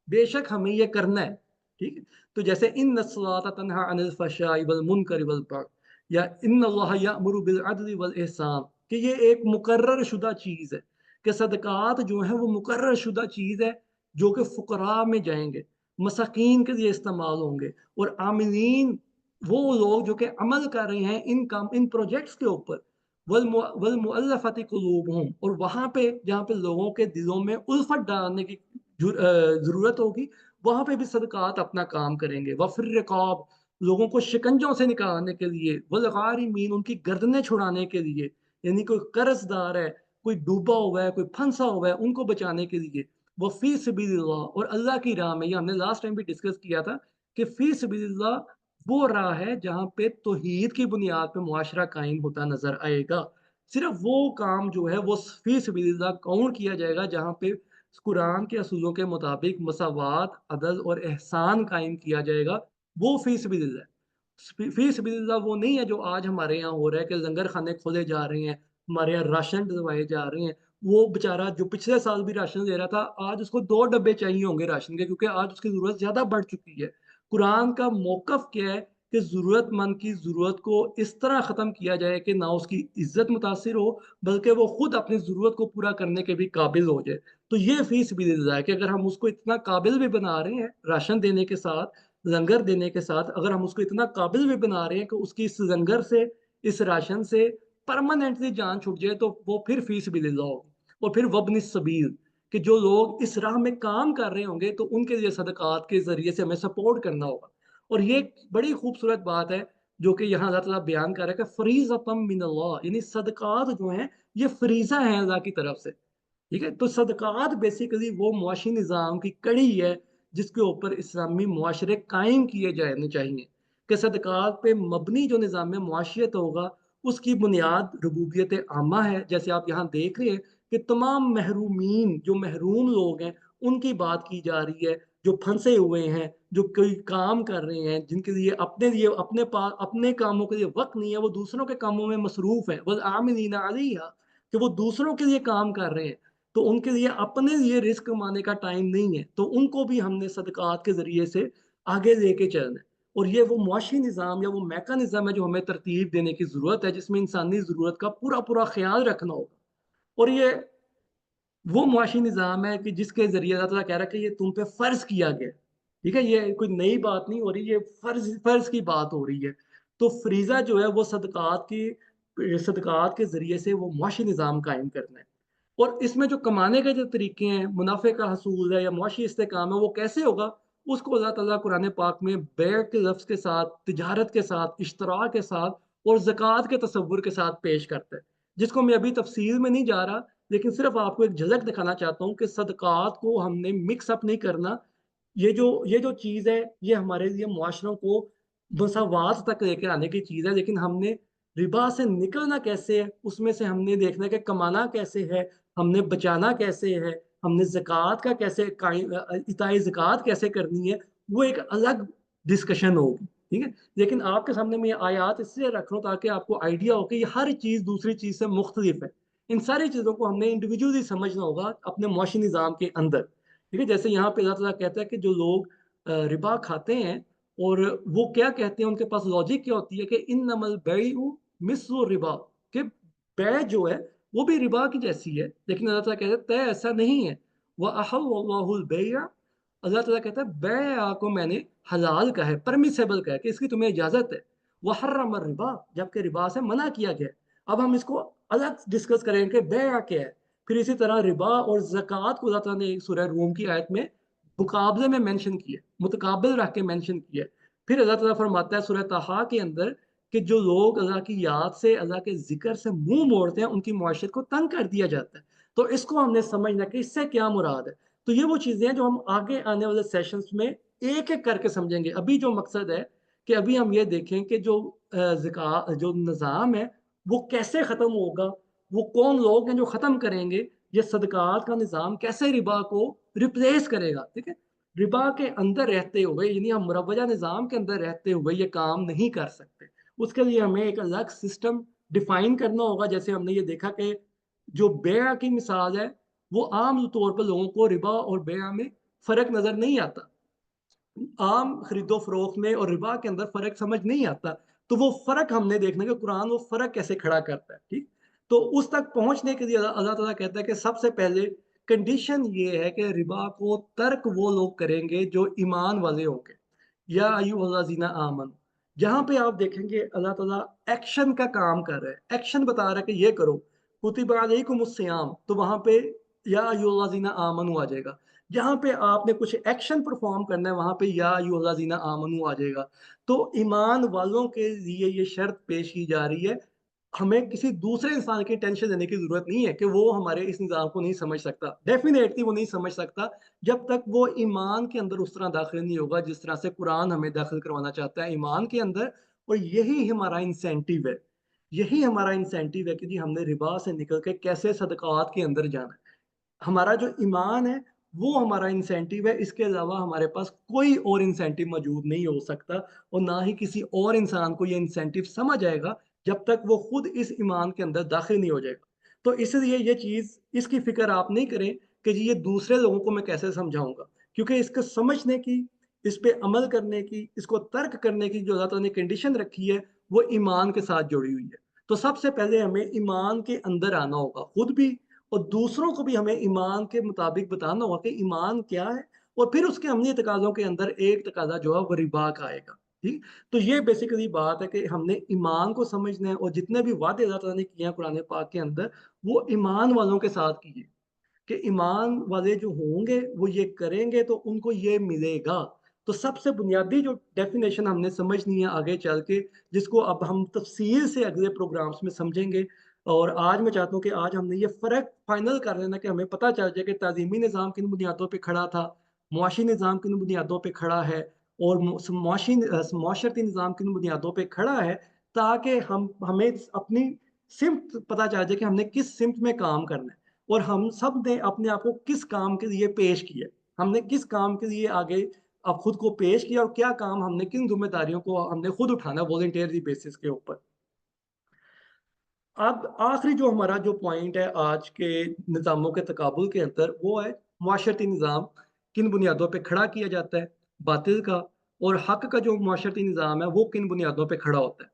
बेशक हमें ये करना है। ठीक है। तो जैसे इन सलाता तनहा अनिल फहशाई वल मुनकरी वल बग़य, या इन अल्लाह यामुरु बिल अदली वल एहसान, कि ये एक मुकर्रर शुदा चीज है, कि सदकात जो है वो मुकर्रर शुदा चीज है, जो कि फुकरा में जाएंगे, मसाकीन के लिए इस्तेमाल होंगे। और आमिलीन वो लोग जो कि अमल कर रहे हैं इन काम, इन प्रोजेक्ट्स के ऊपर। वल मुअल्लफति कुलूबहुम, और वहां पे जहाँ पे लोगों के दिलों में उल्फत डालने की जरूरत होगी, वहां पे भी सदकात अपना काम करेंगे। वफिर रिकाब, लोगों को शिकंजों से निकालने के लिए। वलगारिमीन, उनकी गर्दनें छुड़ाने के लिए। यानी कोई कर्जदार है, कोई डूबा हुआ है, कोई फंसा हुआ है, उनको बचाने के लिए। वो फी सबीलिल्लाह, और अल्लाह की राह में, ये हमने लास्ट टाइम भी डिस्कस किया था कि फी सबीलिल्लाह वो राह है जहाँ पे तौहीद की बुनियाद पे मुआशरा कायम होता नजर आएगा। सिर्फ वो काम जो है वो फी सबीलिल्लाह काउंट किया जाएगा जहाँ पे कुरान के असूलों के मुताबिक मसावात, अदल और एहसान कायम किया जाएगा। वो फी सबीलिल्लाह है। फी सबीलिल्लाह वो नहीं है जो आज हमारे यहाँ हो रहा है कि लंगर खाने खोले जा रहे हैं, हमारे यहाँ राशन डलवाए जा रहे हैं। वो बेचारा जो पिछले साल भी राशन दे रहा था, आज उसको 2 डब्बे चाहिए होंगे राशन के, क्योंकि आज उसकी जरूरत ज्यादा बढ़ चुकी है। कुरान का मौकफ क्या है कि जरूरतमंद की जरूरत को इस तरह खत्म किया जाए कि ना उसकी इज्जत मुतासिर हो, बल्कि वो खुद अपनी जरूरत को पूरा करने के भी काबिल हो जाए। तो ये फीस भी है कि अगर हम उसको इतना काबिल भी बना रहे हैं राशन देने के साथ, लंगर देने के साथ, अगर हम उसको इतना काबिल भी बना रहे हैं कि उसकी इस लंगर से, इस राशन से परमानेंटली जान छूट जाए, तो वो फिर फीस भी होगी। और फिर वबन सबील, कि जो लोग इस राह में काम कर रहे होंगे तो उनके लिए सदकात के जरिए से हमें सपोर्ट करना होगा। और ये एक बड़ी खूबसूरत बात है जो कि यहाँ अल्लाह ताला बयान कर रहा है कि फरीज़तम मिनल्लाह, यानी सदकात जो हैं ये फरीज़ा है अल्लाह की तरफ से। ठीक है। तो सदकात बेसिकली वो मुआशी निज़ाम की कड़ी है जिसके ऊपर इस्लामी मुआशरे कायम किए जाने चाहिए। कि सदकात पे मबनी जो निज़ाम मुआशियत होगा उसकी बुनियाद रबूबियत आमा है। जैसे आप यहाँ देख रहे हैं कि तमाम महरूमीन, जो महरूम लोग हैं, उनकी बात की जा रही है। जो फंसे हुए हैं, जो कोई काम कर रहे हैं, जिनके लिए अपने पास अपने कामों के लिए वक्त नहीं है, वो दूसरों के कामों में मसरूफ है। वल आमिलीना अलैहा, कि वो दूसरों के लिए काम कर रहे हैं, तो उनके लिए अपने लिए रिस्क कमाने का टाइम नहीं है। तो उनको भी हमने सदकात के जरिए से आगे लेके चलना है। और ये वो मुआशी निज़ाम या वो मैकानिज्म है जो हमें तरतीब देने की ज़रूरत है, जिसमें इंसानी ज़रूरत का पूरा पूरा ख्याल रखना होगा। और ये वो मुआशी निज़ाम है कि जिसके ज़रिए अल्लाह ताला कह रहा है कि ये तुम पे फ़र्ज़ किया गया। ठीक है? ये कोई नई बात नहीं हो रही, ये फ़र्ज़ की बात हो रही है। तो फ़रीज़ा जो है वो सदक़ात के ज़रिए से वो मुआशी निज़ाम कायम करना है। और इसमें जो कमाने के जो तरीके हैं, मुनाफ़े का हसूल है या मुआशी इस्तेकाम है, वो कैसे होगा? उसको अल्लाह ताला कुरान पाक में बेअ के लफ्ज़ के साथ, तिजारत के साथ, इश्तरा के साथ और ज़कात के तसव्वुर के साथ पेश करता है। जिसको मैं अभी तफ़सील में नहीं जा रहा, लेकिन सिर्फ आपको एक झलक दिखाना चाहता हूँ कि सदक़ात को हमने मिक्स अप नहीं करना। ये जो चीज़ है, ये हमारे लिए मुआशरों को मसावात तक लेके आने की चीज़ है। लेकिन हमने रिबा से निकलना कैसे है, उसमें से हमने देखना है कि कमाना कैसे है, हमने बचाना कैसे है, हमने ज़कात का कैसे इताए ज़कात कैसे करनी है, वो एक अलग डिस्कशन होगी। ठीक है। लेकिन आपके सामने मैं ये आयात इसलिए रख रहा हूँ ताकि आपको आइडिया हो कि ये हर चीज़ दूसरी चीज़ से मुख्तलिफ है। इन सारी चीज़ों को हमने इंडिविजुअली समझना होगा अपने मुआशी निज़ाम के अंदर, ठीक है। जैसे यहाँ पे अल्लाह ताला कहता है कि जो लोग रिबा खाते हैं और वो क्या कहते हैं, उनके पास लॉजिक क्या होती है कि इन्नमल बैउ मिस्लु रिबा, कि बै जो है वो भी रिबा की जैसी है। लेकिन अल्लाह ताला कहता है तय ऐसा नहीं है। वह अहल्लल्लाहुल बैअ, अल्लाह ताला कहता है बैअ को मैंने हलाल का है, परमिसेबल का है कि इसकी तुम्हें इजाजत है। वह हर्रम रिबा, जबकि रिबा से मना किया गया है। अब हम इसको अलग डिस्कस करेंगे कि बैअ क्या है। फिर इसी तरह रिबा और ज़कात को अल्लाह ताला ने सूरह रूम की आयत में मुकाबले में मेंशन किया, मुतकाबिल रख के मेंशन किया। फिर अल्लाह ताला फरमाता है सूरह ताहा के अंदर कि जो लोग अल्लाह की याद से, अल्लाह के जिक्र से मुंह मोड़ते हैं, उनकी मुआशरत को तंग कर दिया जाता है। तो इसको हमने समझना कि इससे क्या मुराद है। तो ये वो चीज़ें हैं जो हम आगे आने वाले सेशंस में एक एक करके समझेंगे। अभी जो मकसद है कि अभी हम ये देखें कि जो जो निज़ाम है वो कैसे ख़त्म होगा, वो कौन लोग हैं जो ख़त्म करेंगे, ये सदकात का निज़ाम कैसे रिबा को रिप्लेस करेगा, ठीक है। रिबा के अंदर रहते हुए, यानी हम मुरव्वजा निज़ाम के अंदर रहते हुए ये काम नहीं कर सकते। उसके लिए हमें एक अलग सिस्टम डिफाइन करना होगा। जैसे हमने ये देखा कि जो बेआ की मिसाल है, वो आम तौर पर लोगों को रिबा और बेआ में फ़र्क नज़र नहीं आता। आम खरीदो फरोख्त में और रिबा के अंदर फ़र्क समझ नहीं आता। तो वो फ़र्क हमने देखना है कि कुरान वो फ़र्क कैसे खड़ा करता है, ठीक। तो उस तक पहुँचने के लिए अल्लाह ताला कहता है कि सबसे पहले कंडीशन ये है कि रिबा को तर्क वो लोग करेंगे जो ईमान वाले होंगे। या अय्युहल्लज़ीना आमनू, जहाँ पे आप देखेंगे अल्लाह ताला एक्शन का काम कर रहा है, एक्शन बता रहा है कि ये करो। कुतिबा अलैकुमुस्सियाम, तो वहाँ पे या अय्युहल्लज़ीना आमनू आ जाएगा। जहाँ पे आपने कुछ एक्शन परफॉर्म करना है, वहाँ पे या अय्युहल्लज़ीना आमनू आ जाएगा। तो ईमान वालों के लिए ये शर्त पेश की जा रही है। हमें किसी दूसरे इंसान की टेंशन लेने की ज़रूरत नहीं है कि वो हमारे इस निज़ाम को नहीं समझ सकता। डेफ़िनेटली वो नहीं समझ सकता जब तक वो ईमान के अंदर उस तरह दाखिल नहीं होगा जिस तरह से कुरान हमें दाखिल करवाना चाहता है ईमान के अंदर। और यही हमारा इंसेंटिव है। यही हमारा इंसेंटिव है कि जी हमने रिबा से निकल के कैसे सदक़ात के अंदर जाना है। हमारा जो ईमान है वो हमारा इंसेंटिव है। इसके अलावा हमारे पास कोई और इंसेंटिव मौजूद नहीं हो सकता और ना ही किसी और इंसान को ये इंसेंटिव समझ आएगा जब तक वो खुद इस ईमान के अंदर दाखिल नहीं हो जाएगा। तो इसलिए ये चीज़, इसकी फ़िक्र आप नहीं करें कि जी ये दूसरे लोगों को मैं कैसे समझाऊँगा, क्योंकि इसको समझने की, इस पे अमल करने की, इसको तर्क करने की जो अल्लाह ताला ने कंडीशन रखी है, वो ईमान के साथ जुड़ी हुई है। तो सबसे पहले हमें ईमान के अंदर आना होगा, खुद भी और दूसरों को भी हमें ईमान के मुताबिक बताना होगा कि ईमान क्या है। और फिर उसके अमली तकाज़ों के अंदर एक तकाज़ा जो है वो रिबा का आएगा, ठीक। तो ये बेसिकली बात है कि हमने ईमान को समझना है और जितने भी वादे अल्लाह ताला ने किए हैं कुरान पाक के अंदर, वो ईमान वालों के साथ किए कि ईमान वाले जो होंगे वो ये करेंगे तो उनको ये मिलेगा। तो सबसे बुनियादी जो डेफिनेशन हमने समझनी है आगे चल के, जिसको अब हम तफसील से अगले प्रोग्राम्स में समझेंगे। और आज मैं चाहता हूँ कि आज हमने ये फ़र्क फाइनल कर लेना कि हमें पता चल जाए कि ताज़ीमी निज़ाम किन बुनियादों पे खड़ा था, मुआशी निज़ाम किन बुनियादों पे खड़ा है और मुआशरती निज़ाम किन बुनियादों पे खड़ा है, ताकि हमें अपनी सिमत पता चल जाए कि हमने किस सिमत में काम करना है। और हम सब ने अपने आप को किस काम के लिए पेश किया, हमने किस काम के लिए आगे अब खुद को पेश किया और क्या काम हमने, किन जिम्मेदारियों को हमने खुद उठाना वॉलंटियरली बेसिस के ऊपर। अब आखिरी जो हमारा जो पॉइंट है आज के निज़ामों के तकाबुल के अंदर, वो है मुआशरती निज़ाम किन बुनियादों पे खड़ा किया जाता है, बातिल का और हक का जो मुआशरती निज़ाम है वो किन बुनियादों पे खड़ा होता है।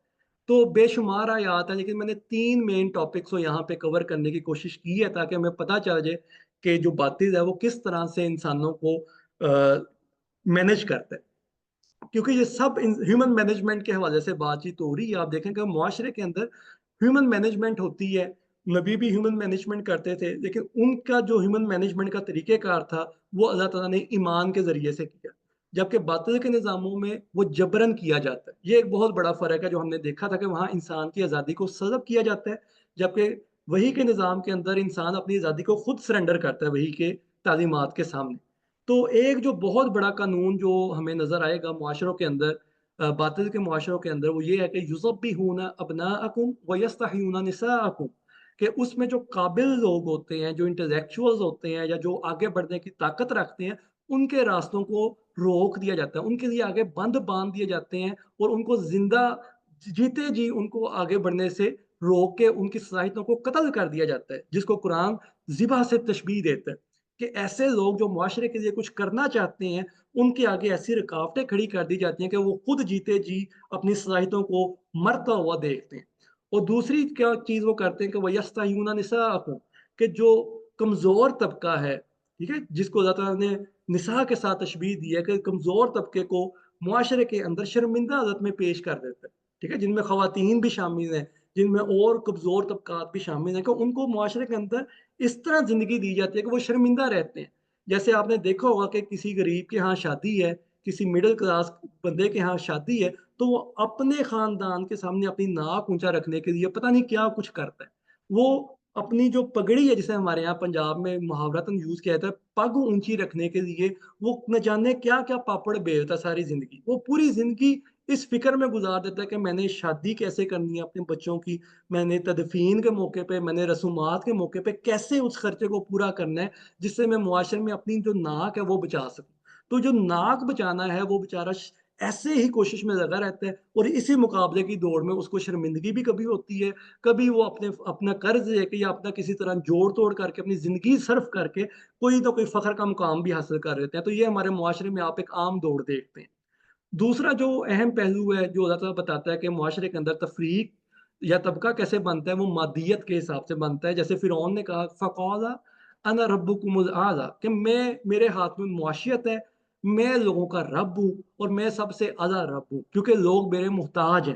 तो बेशुमार आयात है, लेकिन मैंने 3 मेन टॉपिक्स को यहाँ पे कवर करने की कोशिश की है ताकि हमें पता चल जाए कि जो बातिल है वो किस तरह से इंसानों को मैनेज करता है। क्योंकि ये सब ह्यूमन मैनेजमेंट के हवाले से बातचीत हो रही है। आप देखें कि मुआशरे के अंदर ह्यूमन मैनेजमेंट होती है। नबी भी ह्यूमन मैनेजमेंट करते थे, लेकिन उनका जो ह्यूमन मैनेजमेंट का तरीक़ेकार था, वो अल्लाह ताला ने ईमान के ज़रिए से किया। जबकि बातिल के निज़ामों में वो जबरन किया जाता है। ये एक बहुत बड़ा फ़र्क है जो हमने देखा था कि वहाँ इंसान की आज़ादी को सल्ब किया जाता है, जबकि वही के निज़ाम के अंदर इंसान अपनी आज़ादी को खुद सरेंडर करता है वही के तालीमात के सामने। तो एक जो बहुत बड़ा कानून जो हमें नज़र आएगा मुआशरों के अंदर, बातिल के मुआशरों के अंदर, वो ये है कि युज़ब्बिहूना अब्नाअकुम व यस्तहयूना निसाअकुम, कि उसमें जो काबिल लोग होते हैं, जो इंटेलेक्चुअल्स होते हैं या जो आगे बढ़ने की ताकत रखते हैं, ان کے راستوں کو روک دیا جاتا ہے، ان کے لیے آگے بند باندھ دیے جاتے ہیں اور ان کو زندہ جیتے جی ان کو آگے بڑھنے سے روک کے ان کی صلاحیتوں کو قتل کر دیا جاتا ہے، جس کو قرآن ذبح سے تشبیہ دیتا ہے کہ ایسے لوگ جو معاشرے کے لیے کچھ کرنا چاہتے ہیں ان کے آگے ایسی رکاوٹیں کھڑی کر دی جاتی ہیں کہ وہ خود جیتے جی اپنی صلاحیتوں کو مرتا ہوا دیکھتے ہیں۔ اور دوسری کیا چیز وہ کرتے ہیں کہ وہ یستحیون نساءکم، کہ جو کمزور طبقہ ہے، ٹھیک ہے، جس کو اللہ تعالیٰ نے نساء کے ساتھ تشبیہ دی ہے کہ کمزور طبقے کو معاشرے کے اندر شرمندہ حالت میں پیش کر دیتا ہے، ٹھیک ہے، جن میں خواتین بھی شامل ہیں، جن میں اور کمزور طبقات بھی شامل ہیں، کہ ان کو معاشرے کے اندر اس طرح زندگی دی جاتی ہے کہ وہ شرمندہ رہتے ہیں۔ جیسے آپ نے دیکھا ہوگا کہ کسی غریب کے ہاں شادی ہے، کسی مڈل کلاس بندے کے ہاں شادی ہے، تو وہ اپنے خاندان کے سامنے اپنی ناک اونچا رکھنے کے لیے پتہ نہیں کیا کچھ کرتا ہے۔ وہ اپنی جو پگڑی ہے، جسے ہمارے یہاں پنجاب میں محاورتاً یوز کیا جاتا ہے، پگ اونچی رکھنے کے لیے وہ نہ جانے کیا کیا پاپڑ بیلتا ساری زندگی۔ وہ پوری زندگی اس فکر میں گزار دیتا ہے کہ میں نے شادی کیسے کرنی ہے اپنے بچوں کی، میں نے تدفین کے موقع پہ، میں نے رسومات کے موقع پہ کیسے اس خرچے کو پورا کرنا ہے جس سے میں معاشرے میں اپنی جو ناک ہے وہ بچا سکوں۔ تو جو ناک بچانا ہے وہ بیچارہ ایسے ہی کوشش میں لگا رہتا ہے، اور اسی مقابلے کی دوڑ میں اس کو شرمندگی بھی کبھی ہوتی ہے، کبھی وہ اپنا قرض لے کے یا اپنا کسی طرح جوڑ توڑ کر کے اپنی زندگی صرف کر کے کوئی نہ کوئی فخر کا مقام بھی حاصل کر لیتے ہیں۔ تو یہ ہمارے معاشرے میں آپ ایک عام دوڑ دیکھتے ہیں۔ دوسرا جو اہم پہلو ہے جو اللہ تعالیٰ بتاتا ہے کہ معاشرے کے اندر تفریق یا طبقہ کیسے بنتا ہے، وہ مادیت کے حساب سے بنتا ہے۔ جیسے فرعون نے کہا فقال انا ربکم الاعلی، کہ میرے ہاتھ میں معاشیت ہے، میں لوگوں کا رب ہوں اور میں سب سے اعلیٰ رب ہوں، کیونکہ لوگ میرے محتاج ہیں۔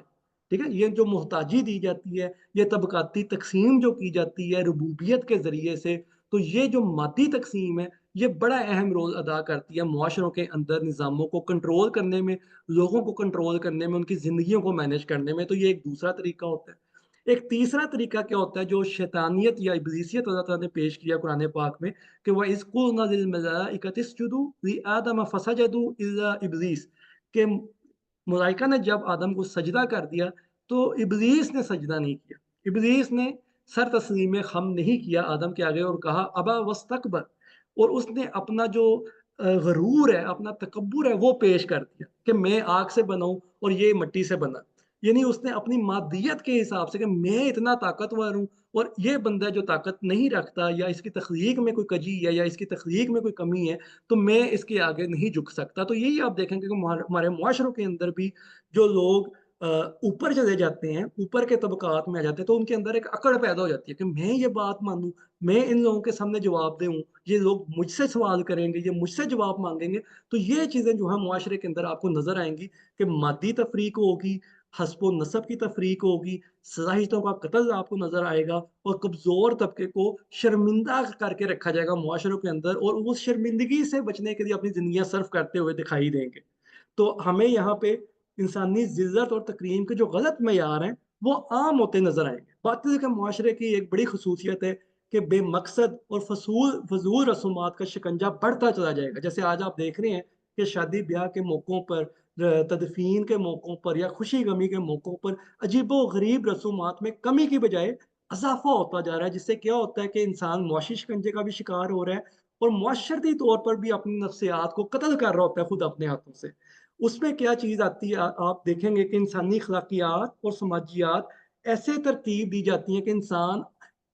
ٹھیک ہے، یہ جو محتاجی دی جاتی ہے، یہ طبقاتی تقسیم جو کی جاتی ہے ربوبیت کے ذریعے سے، تو یہ جو مادی تقسیم ہے یہ بڑا اہم رول ادا کرتی ہے معاشروں کے اندر نظاموں کو کنٹرول کرنے میں، لوگوں کو کنٹرول کرنے میں، ان کی زندگیوں کو مینج کرنے میں۔ تو یہ ایک دوسرا طریقہ ہوتا ہے۔ ایک تیسرا طریقہ کیا ہوتا ہے جو شیطانیت یا ابلیسیت اللہ تعالیٰ نے پیش کیا قرآن پاک میں، کہ وَإِذْ قُلْنَا لِلْمَلَائِكَةِ اسْجُدُوا لِآدَمَ فَسَجَدُوا إِلَّا إِبْلِيسَ، کہ ملائکہ نے جب آدم کو سجدہ کر دیا تو ابلیس نے سجدہ نہیں کیا، ابلیس نے سر تسلیم خم نہیں کیا آدم کے آگے اور کہا ابا واستکبر، اور اس نے اپنا جو غرور ہے، اپنا تکبر ہے وہ پیش کر دیا کہ میں آگ سے بنا ہوں اور یہ مٹی سے بنا۔ یعنی اس نے اپنی مادیت کے حساب سے کہ میں اتنا طاقتور ہوں اور یہ بندہ جو طاقت نہیں رکھتا، یا اس کی تخلیق میں کوئی کجی ہے یا اس کی تخلیق میں کوئی کمی ہے، تو میں اس کے آگے نہیں جھک سکتا۔ تو یہی آپ دیکھیں گے کہ ہمارے معاشروں کے اندر بھی جو لوگ اوپر چلے جاتے ہیں، اوپر کے طبقات میں آ جاتے ہیں، تو ان کے اندر ایک اکڑ پیدا ہو جاتی ہے کہ میں یہ بات مانوں، میں ان لوگوں کے سامنے جواب دوں، یہ لوگ مجھ سے سوال کریں گے، یہ مجھ سے جواب مانگیں گے۔ تو یہ چیزیں جو ہے معاشرے کے اندر آپ کو نظر آئیں گی کہ مادی تفریق ہوگی، حسب و نسب کی تفریق ہوگی، صلاحیتوں کا قتل آپ کو نظر آئے گا، اور کمزور طبقے کو شرمندہ کر کے رکھا جائے گا معاشروں کے اندر، اور اس شرمندگی سے بچنے کے لیے اپنی زندگیاں صرف کرتے ہوئے دکھائی دیں گے۔ تو ہمیں یہاں پہ انسانی ذلت اور تکریم کے جو غلط معیار ہیں وہ عام ہوتے نظر آئیں گے۔ باطل کے معاشرے کی ایک بڑی خصوصیت ہے کہ بے مقصد اور فضول رسومات کا شکنجہ بڑھتا چلا جائے گا۔ جیسے آج آپ دیکھ رہے ہیں کہ شادی بیاہ کے موقعوں پر، تدفین کے موقعوں پر یا خوشی غمی کے موقعوں پر عجیب و غریب رسومات میں کمی کی بجائے اضافہ ہوتا جا رہا ہے، جس سے کیا ہوتا ہے کہ انسان معاشی شکنجے کا بھی شکار ہو رہا ہے اور معاشرتی طور پر بھی اپنی نفسیات کو قتل کر رہا ہوتا ہے خود اپنے ہاتھوں سے۔ اس میں کیا چیز آتی ہے، آپ دیکھیں گے کہ انسانی اخلاقیات اور سماجیات ایسے ترتیب دی جاتی ہیں کہ انسان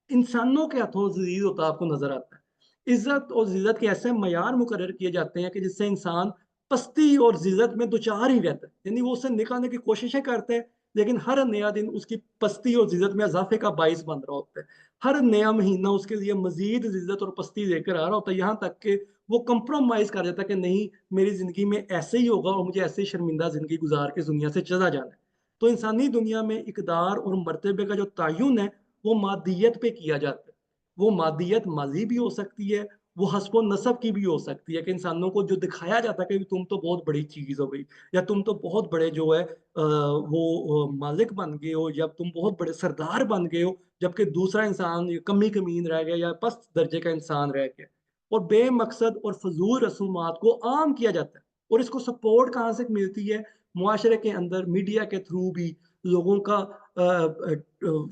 انسانوں کے ہاتھوں ذلیل ہوتا آپ کو نظر آتا ہے۔ عزت اور ذلت کے ایسے معیار مقرر کیے جاتے ہیں کہ جس سے انسان پستی اور ذلت میں دوچار ہی رہتا ہے، یعنی وہ اسے نکالنے کی کوششیں کرتے ہیں، لیکن ہر نیا دن اس کی پستی اور ذلت میں اضافے کا باعث بن رہا ہوتا ہے۔ ہر نیا مہینہ اس کے لیے مزید ذلت اور پستی لے کر آ رہا ہوتا ہے، یہاں تک کہ وہ کمپرومائز کر دیتا ہے کہ نہیں، میری زندگی میں ایسے ہی ہوگا اور مجھے ایسے ہی شرمندہ زندگی گزار کے دنیا سے چلا جانا ہے۔ تو انسانی دنیا میں اقدار اور مرتبے کا جو تعین ہے وہ مادیت پہ کیا جاتا ہے۔ وہ مادیت مالی بھی ہو سکتی ہے، وہ حسب و نسب کی بھی ہو سکتی ہے، کہ انسانوں کو جو دکھایا جاتا ہے کہ تم تو بہت بڑی چیز ہو گئی، یا تم تو بہت بڑے جو ہے وہ مالک بن گئے ہو، یا تم بہت بڑے سردار بن گئے ہو، جبکہ دوسرا انسان کمی کمین رہ گیا یا پست درجے کا انسان رہ گیا۔ اور بے مقصد اور فضول رسومات کو عام کیا جاتا ہے، اور اس کو سپورٹ کہاں سے ملتی ہے؟ معاشرے کے اندر میڈیا کے تھرو بھی لوگوں کا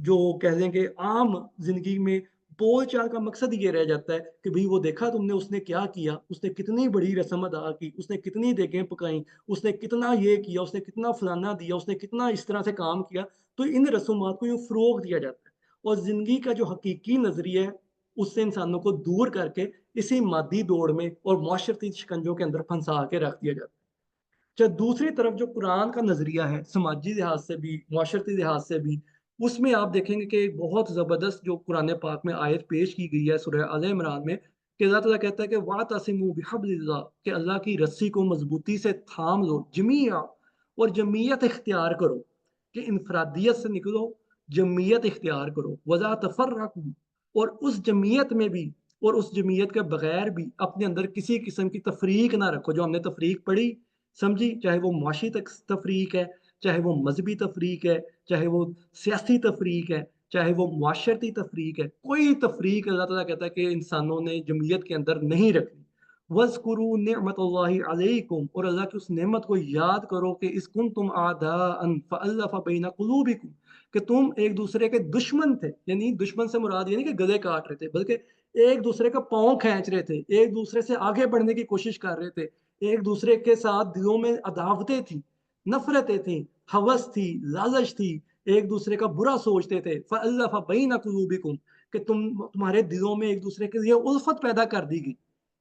جو کہہ لیں کہ عام زندگی میں बोल चाल का मकसद ये रह जाता है कि भाई वो देखा तुमने उसने क्या किया, उसने कितनी बड़ी रस्म अदा की, उसने कितनी देगें पकाई, उसने कितना ये किया, उसने कितना फलाना दिया, उसने कितना इस तरह से काम किया। तो इन रसूमात को यूँ फ़रोग़ दिया जाता है और ज़िंदगी का जो हकीकी नज़रिया है उससे इंसानों को दूर करके इसी मादी दौड़ में और माशरती शिकंजों के अंदर फंसा के रख दिया जाता है। अच्छा, दूसरी तरफ जो कुरान का नज़रिया है, समाजी लिहाज से भी, माशरती लिहाज से भी, उसमें आप देखेंगे कि एक बहुत ज़बरदस्त जो कुरान पाक में आयत पेश की गई है सूरह आल इमरान में, कि अल्लाह ताला कहता है कि वातसिमू बिहब्लिल्लाह, कि अल्लाह की रस्सी को मजबूती से थाम लो, जमीया, और जमीयत इख्तियार करो, कि इनफरादियत से निकलो, जमीयत इख्तियार करो, वला तफर्रकू, और उस जमीयत में भी और उस जमीयत के बगैर भी अपने अंदर किसी किस्म की तफरीक ना रखो। जो हमने तफरीक पढ़ी, समझी, चाहे वो मुआशी तक तफरीक है, चाहे वो मजहबी तफरीक है, चाहे वो सियासी तफरीक है, चाहे वो मुआशरती तफरीक है, कोई तफरीक अल्लाह ताला कहता है कि इंसानों ने जमीयत के अंदर नहीं रखनी। वज़कुरू निअमतल्लाहि अलैकुम, और अल्लाह की उस नेमत को याद करो कि इस कुंतुम आदाअन फ़अल्लफ़ बैन क़ुलूबिकुम, कि तुम एक दूसरे के दुश्मन थे। यानी दुश्मन से मुराद ये नहीं कि गले काट रहे थे, बल्कि एक दूसरे का पाँव खींच रहे थे, एक दूसरे से आगे बढ़ने की कोशिश कर रहे थे, एक दूसरे के साथ दिलों में अदावतें थी, नफरतें थी, हवस थी, लालच थी, एक दूसरे का बुरा सोचते थे। फ़अल्लफ़ बैन क़ुलूबिकुम, कि तुम्हारे दिलों में एक दूसरे के लिए उल्फत पैदा कर दी गई।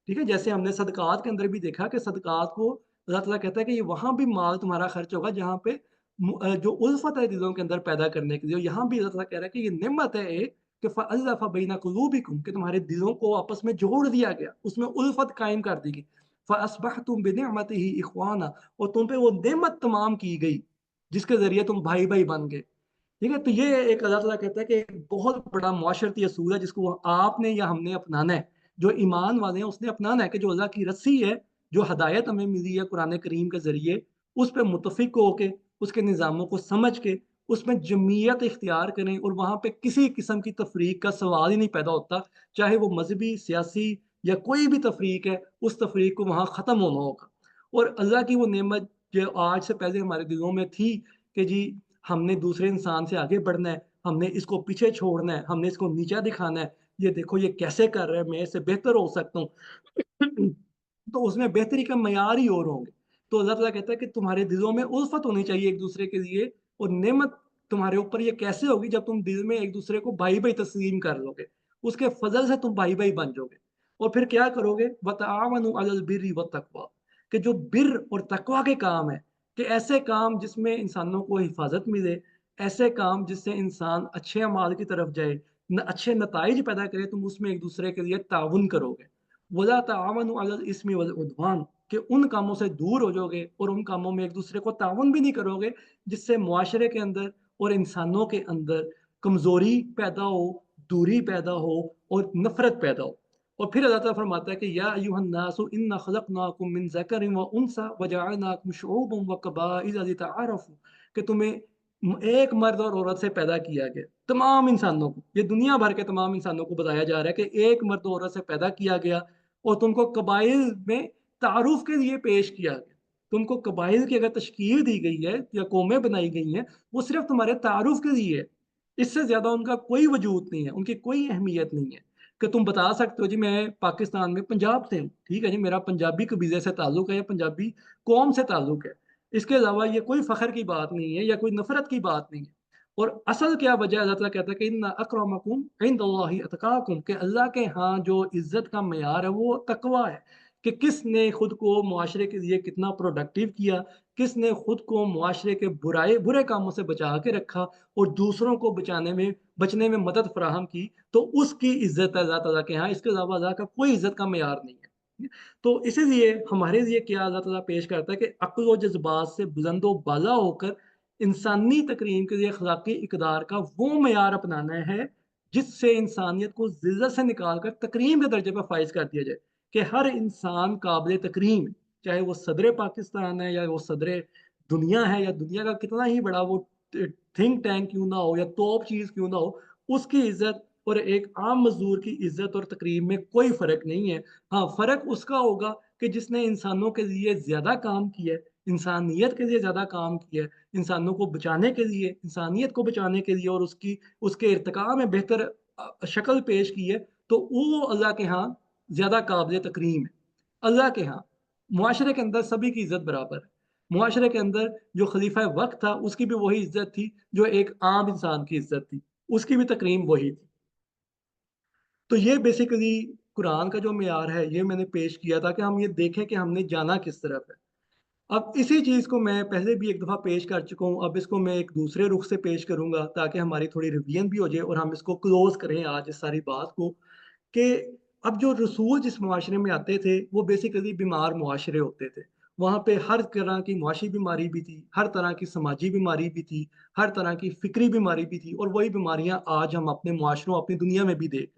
ठीक है, जैसे हमने सदकात के अंदर भी देखा कि सदकात को अल्लाह ताला कहता है कि ये वहां भी माल तुम्हारा खर्च होगा जहां पे जो उल्फत है दिलों के अंदर पैदा करने के लिए। यहाँ भी अल्लाह ताला कह रहा है कि ये नेमत है एक, कि फ़अल्लफ़ बैन क़ुलूबिकुम, कि तुम्हारे दिलों को आपस में जोड़ दिया गया, उसमें उल्फत कायम कर दी गई। फ़अस्बहतुम बिनिअमतिही इख़वाना, और तुम पे वो नेमत तमाम की गई जिसके जरिए तुम भाई भाई बन गए। ठीक है, तो ये एक अल्लाह ताला कहता है कि एक बहुत बड़ा मुआशरती असूल है जिसको आपने या हमने अपनाना है। जो ईमान वाले हैं उसने अपनाना है कि जो अल्लाह की रस्सी है, जो हदायत हमें मिली है कुरान करीम के ज़रिए, उस पे मुत्तफ़िक होके, उसके निज़ामों को समझ के, उसमें जमीयत इख्तियार करें, और वहाँ पे किसी किस्म की तफ़रीक का सवाल ही नहीं पैदा होता। चाहे वो मज़हबी, सियासी या कोई भी तफ़रीक है, उस तफ़रीक को वहाँ ख़त्म होना होगा। और अल्लाह की वो नेमत जो आज से पहले हमारे दिलों में थी कि जी हमने दूसरे इंसान से आगे बढ़ना है, हमने इसको पीछे छोड़ना है, हमने इसको नीचा दिखाना है, ये देखो ये कैसे कर रहा है, मैं इससे बेहतर हो सकता हूँ। तो उसमें बेहतरी का मयार ही और होंगे। तो अल्लाह ताला कहता है कि तुम्हारे दिलों में उल्फत होनी चाहिए एक दूसरे के लिए, और नेमत तुम्हारे ऊपर ये कैसे होगी जब तुम दिल में एक दूसरे को भाई भाई तस्लीम कर लोगे, उसके फजल से तुम भाई भाई बन जाओगे। और फिर क्या करोगे, वतआवनु अलल बिर्रि वत्तक़वा, कि जो बिर और तकवा के काम है, कि ऐसे काम जिसमें इंसानों को हिफाजत मिले, ऐसे काम जिससे इंसान अच्छे अमाल की तरफ जाए, अच्छे नताइज पैदा करे, तुम उसमें एक दूसरे के लिए ताउन करोगे। वला तावनु अलल इस्मि वल उद्वान, कि उन कामों से दूर हो जाओगे और उन कामों में एक दूसरे को ताउन भी नहीं करोगे जिससे मुआशरे के अंदर और इंसानों के अंदर कमजोरी पैदा हो, दूरी पैदा हो और नफरत पैदा हो। और फिर अल्लाह ताला फरमाता है कि या अय्युहन नासु इन्ना खलकनाकुम मिन ज़करिन व उनसा व जअलनाकुम शुऊबन व क़बाइल लितआरफू, कि तुम्हें एक मर्द और औरत से पैदा किया गया। तमाम इंसानों को, ये दुनिया भर के तमाम इंसानों को बताया जा रहा है कि एक मर्द और औरत से पैदा किया गया, और तुमको कबाइल में तारुफ के लिए पेश किया गया। तुमको कबाइल की अगर तश्कील दी गई है या कौमें बनाई गई हैं, वो सिर्फ तुम्हारे तारुफ के लिए है। इससे ज्यादा उनका कोई वजूद नहीं है, उनकी कोई अहमियत नहीं है। कि तुम बता सकते हो जी मैं पाकिस्तान में पंजाब से हूँ, ठीक है जी, मेरा पंजाबी कबीले से ताल्लुक है या पंजाबी कौम से ताल्लुक है। इसके अलावा ये कोई फख्र की बात नहीं है या कोई नफरत की बात नहीं है। और असल क्या वजह, अल्लाह ताला कहता है कि इन्ना अक्रमकुम इंदल्लाहि अतकाकुम, कि अल्लाह के यहाँ जो इज्जत का मेयार है वो तकवा है। कि किसने खुद को मुआशरे के लिए कितना प्रोडक्टिव किया, किसने खुद को मुआशरे के बुरे कामों से बचा के रखा और दूसरों को बचने में मदद फराहम की, तो उसकी इज्जत है अल्लाह ताला के यहाँ। इसके अलावा अल्लाह का कोई इज्जत का मेयार नहीं है। तो इसीलिए हमारे लिए क्या अल्लाह ताला पेश करता है कि अक्ल व जज्बात से बुलंदो बाला होकर इंसानी तकरीम के लिए अखलाकी इकदार का वो मेयार अपनाना है जिससे इंसानियत को जिल्लत से निकाल कर तकरीम के दर्जे पर फाइज कर दिया जाए, कि हर इंसान काबिल तकरीम है, चाहे वो सदर पाकिस्तान है या वो सदर दुनिया है या दुनिया का कितना ही बड़ा वो थिंक टैंक क्यों ना हो या टॉप चीज क्यों ना हो, उसकी इज्जत और एक आम मजदूर की इज्जत और तकरीम में कोई फर्क नहीं है। हाँ, फर्क उसका होगा कि जिसने इंसानों के लिए ज्यादा काम किया है, इंसानियत के लिए ज्यादा काम किया है, इंसानों को बचाने के लिए, इंसानियत को बचाने के लिए और उसके इर्तिका में बेहतर शक्ल पेश की है, तो वो अल्लाह के यहाँ ज्यादा काबिल तकरीम है। अल्लाह के यहाँ मुआशरे के अंदर सभी की इज्जत बराबर है। मुआशरे के अंदर जो खलीफा वक्त था उसकी भी वही इज्जत थी जो एक आम इंसान की इज्जत थी, उसकी भी तकरीम वही थी। तो ये बेसिकली कुरान का जो मेयार है ये मैंने पेश किया था कि हम ये देखें कि हमने जाना किस तरफ है। अब इसी चीज को मैं पहले भी एक दफा पेश कर चुका हूँ, अब इसको मैं एक दूसरे रुख से पेश करूंगा ताकि हमारी थोड़ी रिवीजन भी हो जाए और हम इसको क्लोज करें आज इस सारी बात को, कि अब जो रसूल जिस मुआशरे में आते थे वो बेसिकली बीमार मुआशरे होते थे। वहाँ पे हर तरह की मुआशी बीमारी भी थी, हर तरह की समाजी बीमारी भी थी, हर तरह की फिक्री बीमारी भी थी, और वही बीमारियां आज हम अपने मुआशरों अपनी दुनिया में भी देख रहे हैं।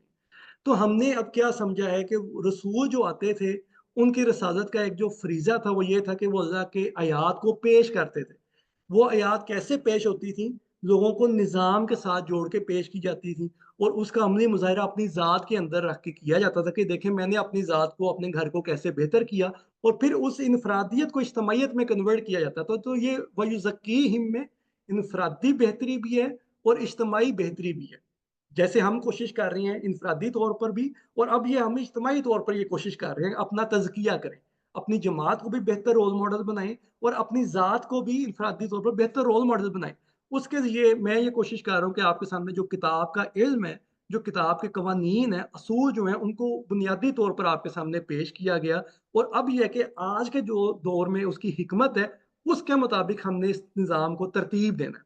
तो हमने अब क्या समझा है कि रसूल जो आते थे उनकी रसालत का एक जो फरीजा था वो ये था कि वो अल्लाह के आयात को पेश करते थे। वो आयात कैसे पेश होती थी? लोगों को निज़ाम के साथ जोड़ के पेश की जाती थी, और उसका अमली मुजाहरा अपनी ज़ात के अंदर रख के किया जाता था कि देखें मैंने अपनी ज़ात को अपने घर को कैसे बेहतर किया, और फिर उस इनफरादियत को इज्तमाहियत में कन्वर्ट किया जाता था। तो ये वयुज़क्की हिम में इनफरादी बेहतरी भी है और इज्तमाही बेहतरी भी है। जैसे हम कोशिश कर रहे हैं इनफरादी तौर पर भी, और अब ये हम इज्तमाही तौर पर ये कोशिश कर रहे हैं अपना तज़किया करें, अपनी जमात को भी बेहतर रोल मॉडल बनाएं और अपनी ज़ात को भी इनफरादी तौर पर बेहतर रोल मॉडल बनाएं। उसके लिए मैं ये कोशिश कर रहा हूँ कि आपके सामने जो किताब का इल्म है, जो किताब के कवानीन है, असूल जो हैं, उनको बुनियादी तौर पर आपके सामने पेश किया गया। और अब यह है कि आज के जो दौर में उसकी हिकमत है, उसके मुताबिक हमने इस निज़ाम को तरतीब देना है।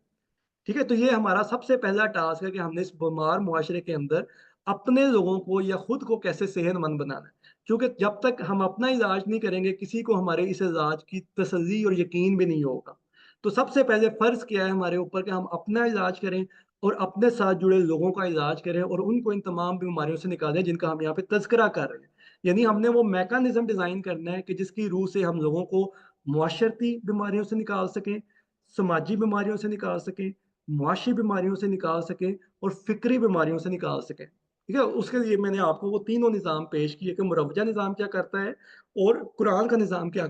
ठीक है, तो ये हमारा सबसे पहला टास्क है कि हमने इस बीमार मुआशरे के अंदर अपने लोगों को या खुद को कैसे सेहतमंद बनाना है। क्योंकि जब तक हम अपना इलाज नहीं करेंगे किसी को हमारे इस इलाज की तसल्ली और यकीन भी नहीं होगा। तो सबसे पहले फर्ज क्या है हमारे ऊपर कि हम अपना इलाज करें और अपने साथ जुड़े लोगों का इलाज करें और उनको इन तमाम बीमारियों से निकालें जिनका हम यहाँ पे तस्करा कर रहे हैं। यानी हमने वो मैकेनिज्म डिजाइन करना है कि जिसकी रूह से हम लोगों को मुआशरती बीमारियों से निकाल सकें, समाजी बीमारियों से निकाल सकें, मुआशी बीमारियों से निकाल सकें और फिक्री बीमारियों से निकाल सकें। ठीक है, उसके लिए मैंने आपको वो तीनों निज़ाम पेश किए कि मुरव्वजा निज़ाम क्या करता है और कुरान का निज़ाम क्या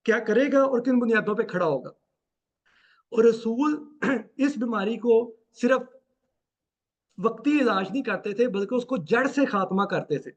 क्या करेगा और किन बुनियादों पे खड़ा होगा। और रसूल इस बीमारी को सिर्फ वक्ती इलाज नहीं करते थे बल्कि उसको जड़ से खात्मा करते थे,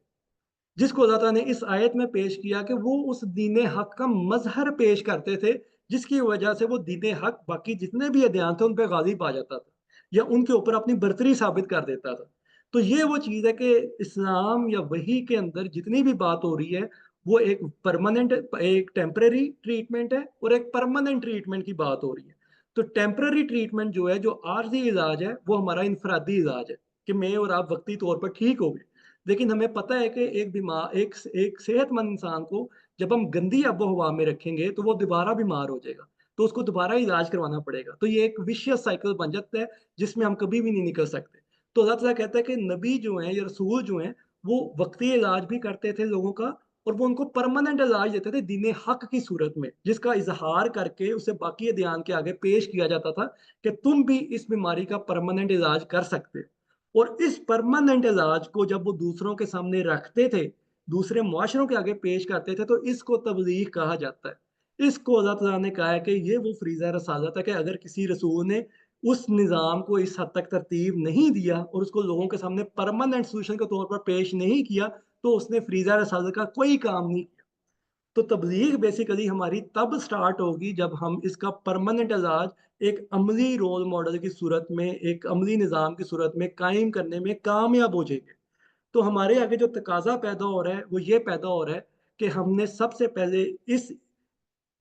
जिसको अल्लाह ताला ने इस आयत में पेश किया कि वो उस दीन हक का मजहर पेश करते थे, जिसकी वजह से वो दीन हक बाकी जितने भी अदयान थे उन पर गालिब आ जाता था या उनके ऊपर अपनी बरतरी साबित कर देता था। तो ये वो चीज़ है कि इस्लाम या वही के अंदर जितनी भी बात हो रही है वो एक परमानेंट, एक टेम्पररी ट्रीटमेंट है और एक परमानेंट ट्रीटमेंट की बात हो रही है। तो टेम्पररी ट्रीटमेंट जो है, जो आर्जी इलाज है, वो हमारा इनफरादी इलाज है कि मैं और आप वक्ती तौर पर ठीक हो गए। लेकिन हमें पता है कि एक बीमार एक सेहतमंद इंसान को जब हम गंदी आबो हवा में रखेंगे तो वो दोबारा बीमार हो जाएगा, तो उसको दोबारा इलाज करवाना पड़ेगा। तो ये एक विशियस साइकिल बन जाता है जिसमें हम कभी भी नहीं निकल सकते। तो अल्लाह ताला कहता है कि नबी जो हैं या रसूल जो हैं वो वक्ती इलाज भी करते थे लोगों का, और वो उनको परमानेंट इलाज देते थे दीन हक की सूरत में, जिसका इजहार करके उसे बाकी अदियान के आगे पेश किया जाता था कि तुम भी इस बीमारी का परमानेंट इलाज कर सकते हो। और इस परमानेंट इलाज को जब वो दूसरों के सामने रखते थे, दूसरे मुआशरों के आगे पेश करते थे, तो इसको तबलीग कहा जाता है। इसको अल्लाह ताला ने कहा है कि ये वो फरीज़ा रसालत है कि अगर किसी रसूल ने उस निज़ाम को इस हद तक तरतीब नहीं दिया और उसको लोगों के सामने परमानेंट सोल्यूशन के तौर पर पेश नहीं किया, तो उसने फरीज़ा रसालत का कोई काम नहीं किया। तो तबलीग बेसिकली हमारी तब स्टार्ट होगी जब हम इसका परमानेंट इलाज एक अमली रोल मॉडल की सूरत में, एक अमली निज़ाम की सूरत में कायम करने में कामयाब हो जाएंगे। तो हमारे आगे जो तकाजा पैदा हो रहा है वो ये पैदा हो रहा है कि हमने सबसे पहले इस इन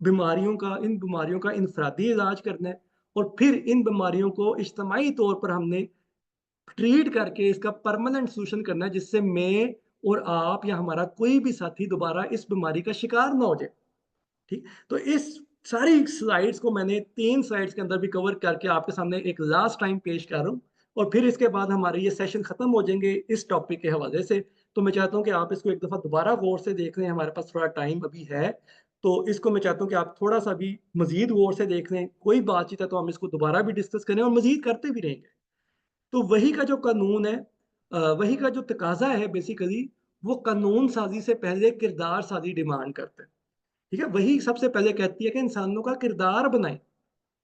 बीमारियों का इनफरादी इलाज करना है, और फिर इन बीमारियों को इज्तमाही तौर पर हमने ट्रीट करके इसका परमानेंट सोल्यूशन करना है, जिससे मैं और आप या हमारा कोई भी साथी दोबारा इस बीमारी का शिकार ना हो जाए। ठीक, तो इस सारी स्लाइड्स को मैंने 3 स्लाइड्स के अंदर भी कवर करके आपके सामने एक लास्ट टाइम पेश कर रहा हूँ, और फिर इसके बाद हमारे ये सेशन खत्म हो जाएंगे इस टॉपिक के हवाले से। तो मैं चाहता हूँ कि आप इसको एक दफ़ा दोबारा गौर से देख लें, हमारे पास थोड़ा टाइम अभी है, तो इसको मैं चाहता हूँ कि आप थोड़ा सा भी मजीद गौर से देख लें। कोई बातचीत है तो हम इसको दोबारा भी डिस्कस करें और मजीद करते भी रहेंगे। तो वही का जो कानून है, वही का जो तकाजा है बेसिकली, वो कानून साजी से पहले किरदार साजी डिमांड करता है। ठीक है, वही सबसे पहले कहती है कि इंसानों का किरदार बनाएं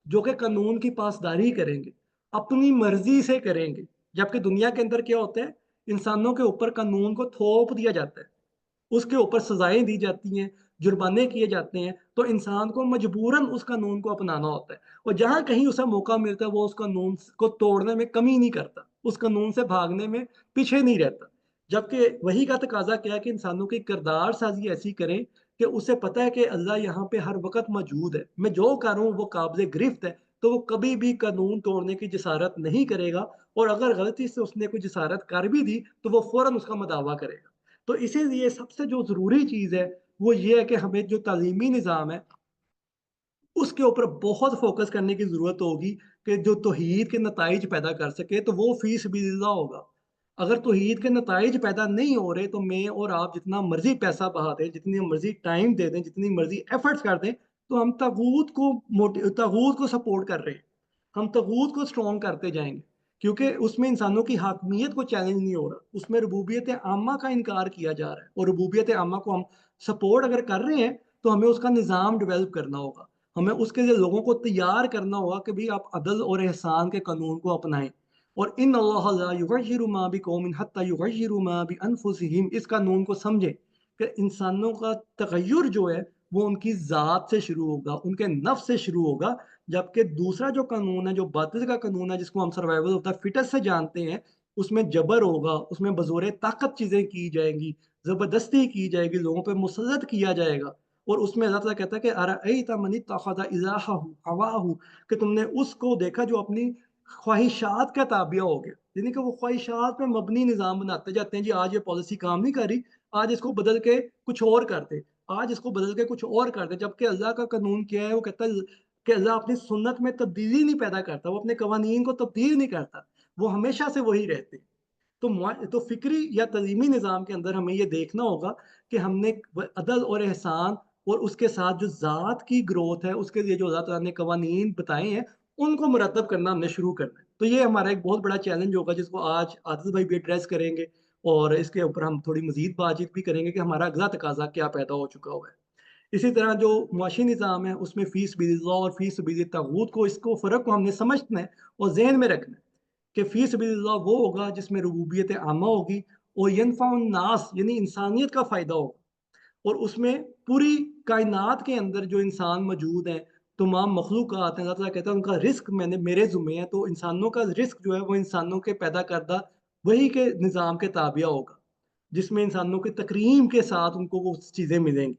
जो कि कानून की पासदारी करेंगे, अपनी मर्जी से करेंगे। जबकि दुनिया के अंदर क्या होता है, इंसानों के ऊपर कानून को थोप दिया जाता है, उसके ऊपर सजाएं दी जाती हैं, जुर्माने किए जाते हैं, तो इंसान को मजबूरन उस कानून को अपनाना होता है। और जहां कहीं उसे मौका मिलता है वो उस कानून को तोड़ने में कमी नहीं करता, उस कानून से भागने में पीछे नहीं रहता। जबकि वही का तकाजा क्या है कि इंसानों की किरदार साजी ऐसी करें कि उसे पता है कि अल्लाह यहाँ पे हर वक्त मौजूद है, मैं जो करूँ वो काबिल गिरफ्त है, तो वो कभी भी कानून तोड़ने की जसारत नहीं करेगा। और अगर गलती से उसने कोई जसारत कर भी दी तो वो फौरन उसका मदावा करेगा। तो इसीलिए सबसे जो ज़रूरी चीज़ है वो ये है कि हमें जो तालीमी निज़ाम है उसके ऊपर बहुत फोकस करने की ज़रूरत होगी कि जो तौहीद के नताइज पैदा कर सके तो वो फ़ी सबिलिल्लाह होगा। अगर तौहीद के नताइज पैदा नहीं हो रहे तो मैं और आप जितना मर्ज़ी पैसा बहा दें, जितनी मर्ज़ी टाइम दे दें, जितनी मर्ज़ी एफ़र्ट्स कर दें, तो हम तागूत को सपोर्ट कर रहे हैं। हम तागूत को स्ट्रॉन्ग करते जाएँगे, क्योंकि उसमें इंसानों की हाकिमियत को चैलेंज नहीं हो रहा, उसमें रुबूबियत आम्मा का इनकार किया जा रहा है। और रुबूबियत आम्मा को हम सपोर्ट अगर कर रहे हैं, तो हमें उसका निज़ाम डेवलप करना होगा। हमें उसके लिए लोगों को तैयार करना होगा कि भाई आप अदल और एहसान के कानून को अपनाएं। और इन अल्लाह ला युगय्यिरु मा बिकौमिन हत्ता युगय्यिरु मा बिअनफुसिहिम, इस कानून को समझे कि इंसानों का तगय्युर जो है वो उनकी ज़ात से शुरू होगा, उनके नफ्स से शुरू होगा। जबकि दूसरा जो कानून है, जो बातिल का कानून है, जिसको हम सर्वाइवल ऑफ द फिटेस्ट से जानते हैं, उसमें जबर होगा, उसमें बज़ोरे ताकत चीज़ें की जाएंगी, ज़बरदस्ती की जाएगी, लोगों पे मुसल्लत किया जाएगा। और उसमें अल्लाह ताला कहता है कि अरअयता मन इत्तखज़ इलाहहु हवाहु, कि तुमने उसको देखा जो अपनी ख्वाहिशात का ताबिया हो गया। यानी कि वो ख्वाहिशात पे मबनी निज़ाम बनाते जाते हैं, जी आज ये पॉलिसी काम नहीं कर रही, आज इसको बदल के कुछ और कर दे, आज इसको बदल के कुछ और कर दे। जबकि अल्लाह का कानून क्या है, वो कहता है कि अल्लाह अपनी सुन्नत में तब्दीली नहीं पैदा करता, वो अपने कवानीन को तब्दील नहीं करता, वो हमेशा से वही रहते हैं। तो फ़िक्री या तलीमी निज़ाम के अंदर हमें ये देखना होगा कि हमने अदल और एहसान और उसके साथ जो ज़ात की ग्रोथ है, उसके लिए जो अल्लाह ताला ने कवानीन बताए हैं, उनको मुरतब करना हमने शुरू करना है। तो ये हमारा एक बहुत बड़ा चैलेंज होगा, जिसको आज आदिल भाई भी एड्रेस करेंगे, और इसके ऊपर हम थोड़ी मज़ीद बातचीत भी करेंगे कि हमारा अगला तकाज़ा क्या पैदा हो चुका हुआ है। इसी तरह जो मुआशी निज़ाम है, उसमें फ़ी सबिलिल्लाह और फ़ी सबिलित तागूत को, इसको फ़र्क को हमने समझना है और ज़हन में रखना है कि फ़ी सबिलिल्लाह वो होगा जिसमें रुबूबियत आमा होगी, और यनफ़उन नास यानी इंसानियत का फ़ायदा होगा। और उसमें पूरी कायनात के अंदर जो इंसान मौजूद हैं, तमाम मखलूक़ात हैं, अल्लाह ताला कहता है उनका रिज़्क मैंने मेरे ज़िम्मे है, तो इंसानों का रिज़्क जो है वो इंसानों के पैदा करदा वही के निज़ाम के ताबिया होगा, जिसमें इंसानों की तकरीम के साथ उनको वो चीज़ें मिलेंगी।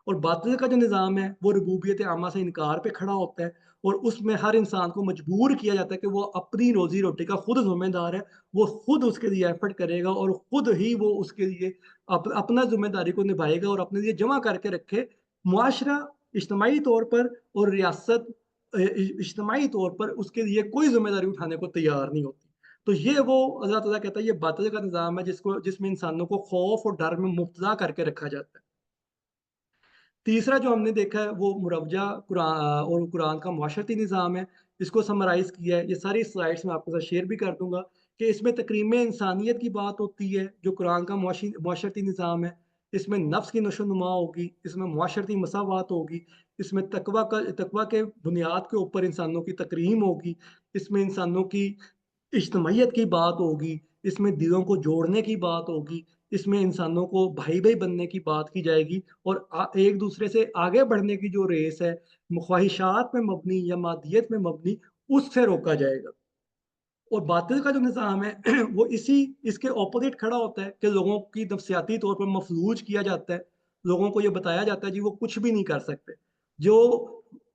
और बातिल का जो निज़ाम है वो रुबूबियत आमा से इनकार पे खड़ा होता है, और उसमें हर इंसान को मजबूर किया जाता है कि वो अपनी रोज़ी रोटी का खुद ज़िम्मेदार है, वो खुद उसके लिए एफर्ट करेगा और खुद ही वो उसके लिए अपना ज़िम्मेदारी को निभाएगा और अपने लिए जमा करके रखे। मुआशरा इज्तमाही तौर पर और रियासत इज्तमाही तौर पर उसके लिए कोई ज़िम्मेदारी उठाने को तैयार नहीं होती। तो ये वो अल्लाह ताला कहता है ये बातिल का निज़ाम है, जिसमें इंसानों को खौफ और डर में मुब्तला करके रखा जाता है। तीसरा जो हमने देखा है वो मुरवजा और कुरान का मुआशरती निज़ाम है। इसको समराइज़ किया है, ये सारी स्लाइड्स मैं आपके साथ शेयर भी कर दूँगा कि इसमें तकरीम इंसानियत की बात होती है, जो कुरान का मुआशरती निज़ाम है। इसमें नफ्स की नशोनुमा होगी, इसमें मुआशरती मसावात होगी, इसमें तकवा के बुनियाद के ऊपर इंसानों की तकरीम होगी, इसमें इंसानों की इज्तमाइयत की बात होगी, इसमें दिलों को जोड़ने की बात होगी, इसमें इंसानों को भाई-भाई बनने की बात की जाएगी, और एक दूसरे से आगे बढ़ने की जो रेस है, ख्वाहिशात में मबनी या मादियत में मबनी, उससे रोका जाएगा। और बातिल का जो निज़ाम है वो इसके ऑपोज़िट खड़ा होता है कि लोगों की नफ़सियाती तौर पर मफ़लूज किया जाता है। लोगों को ये बताया जाता है जी वो कुछ भी नहीं कर सकते। जो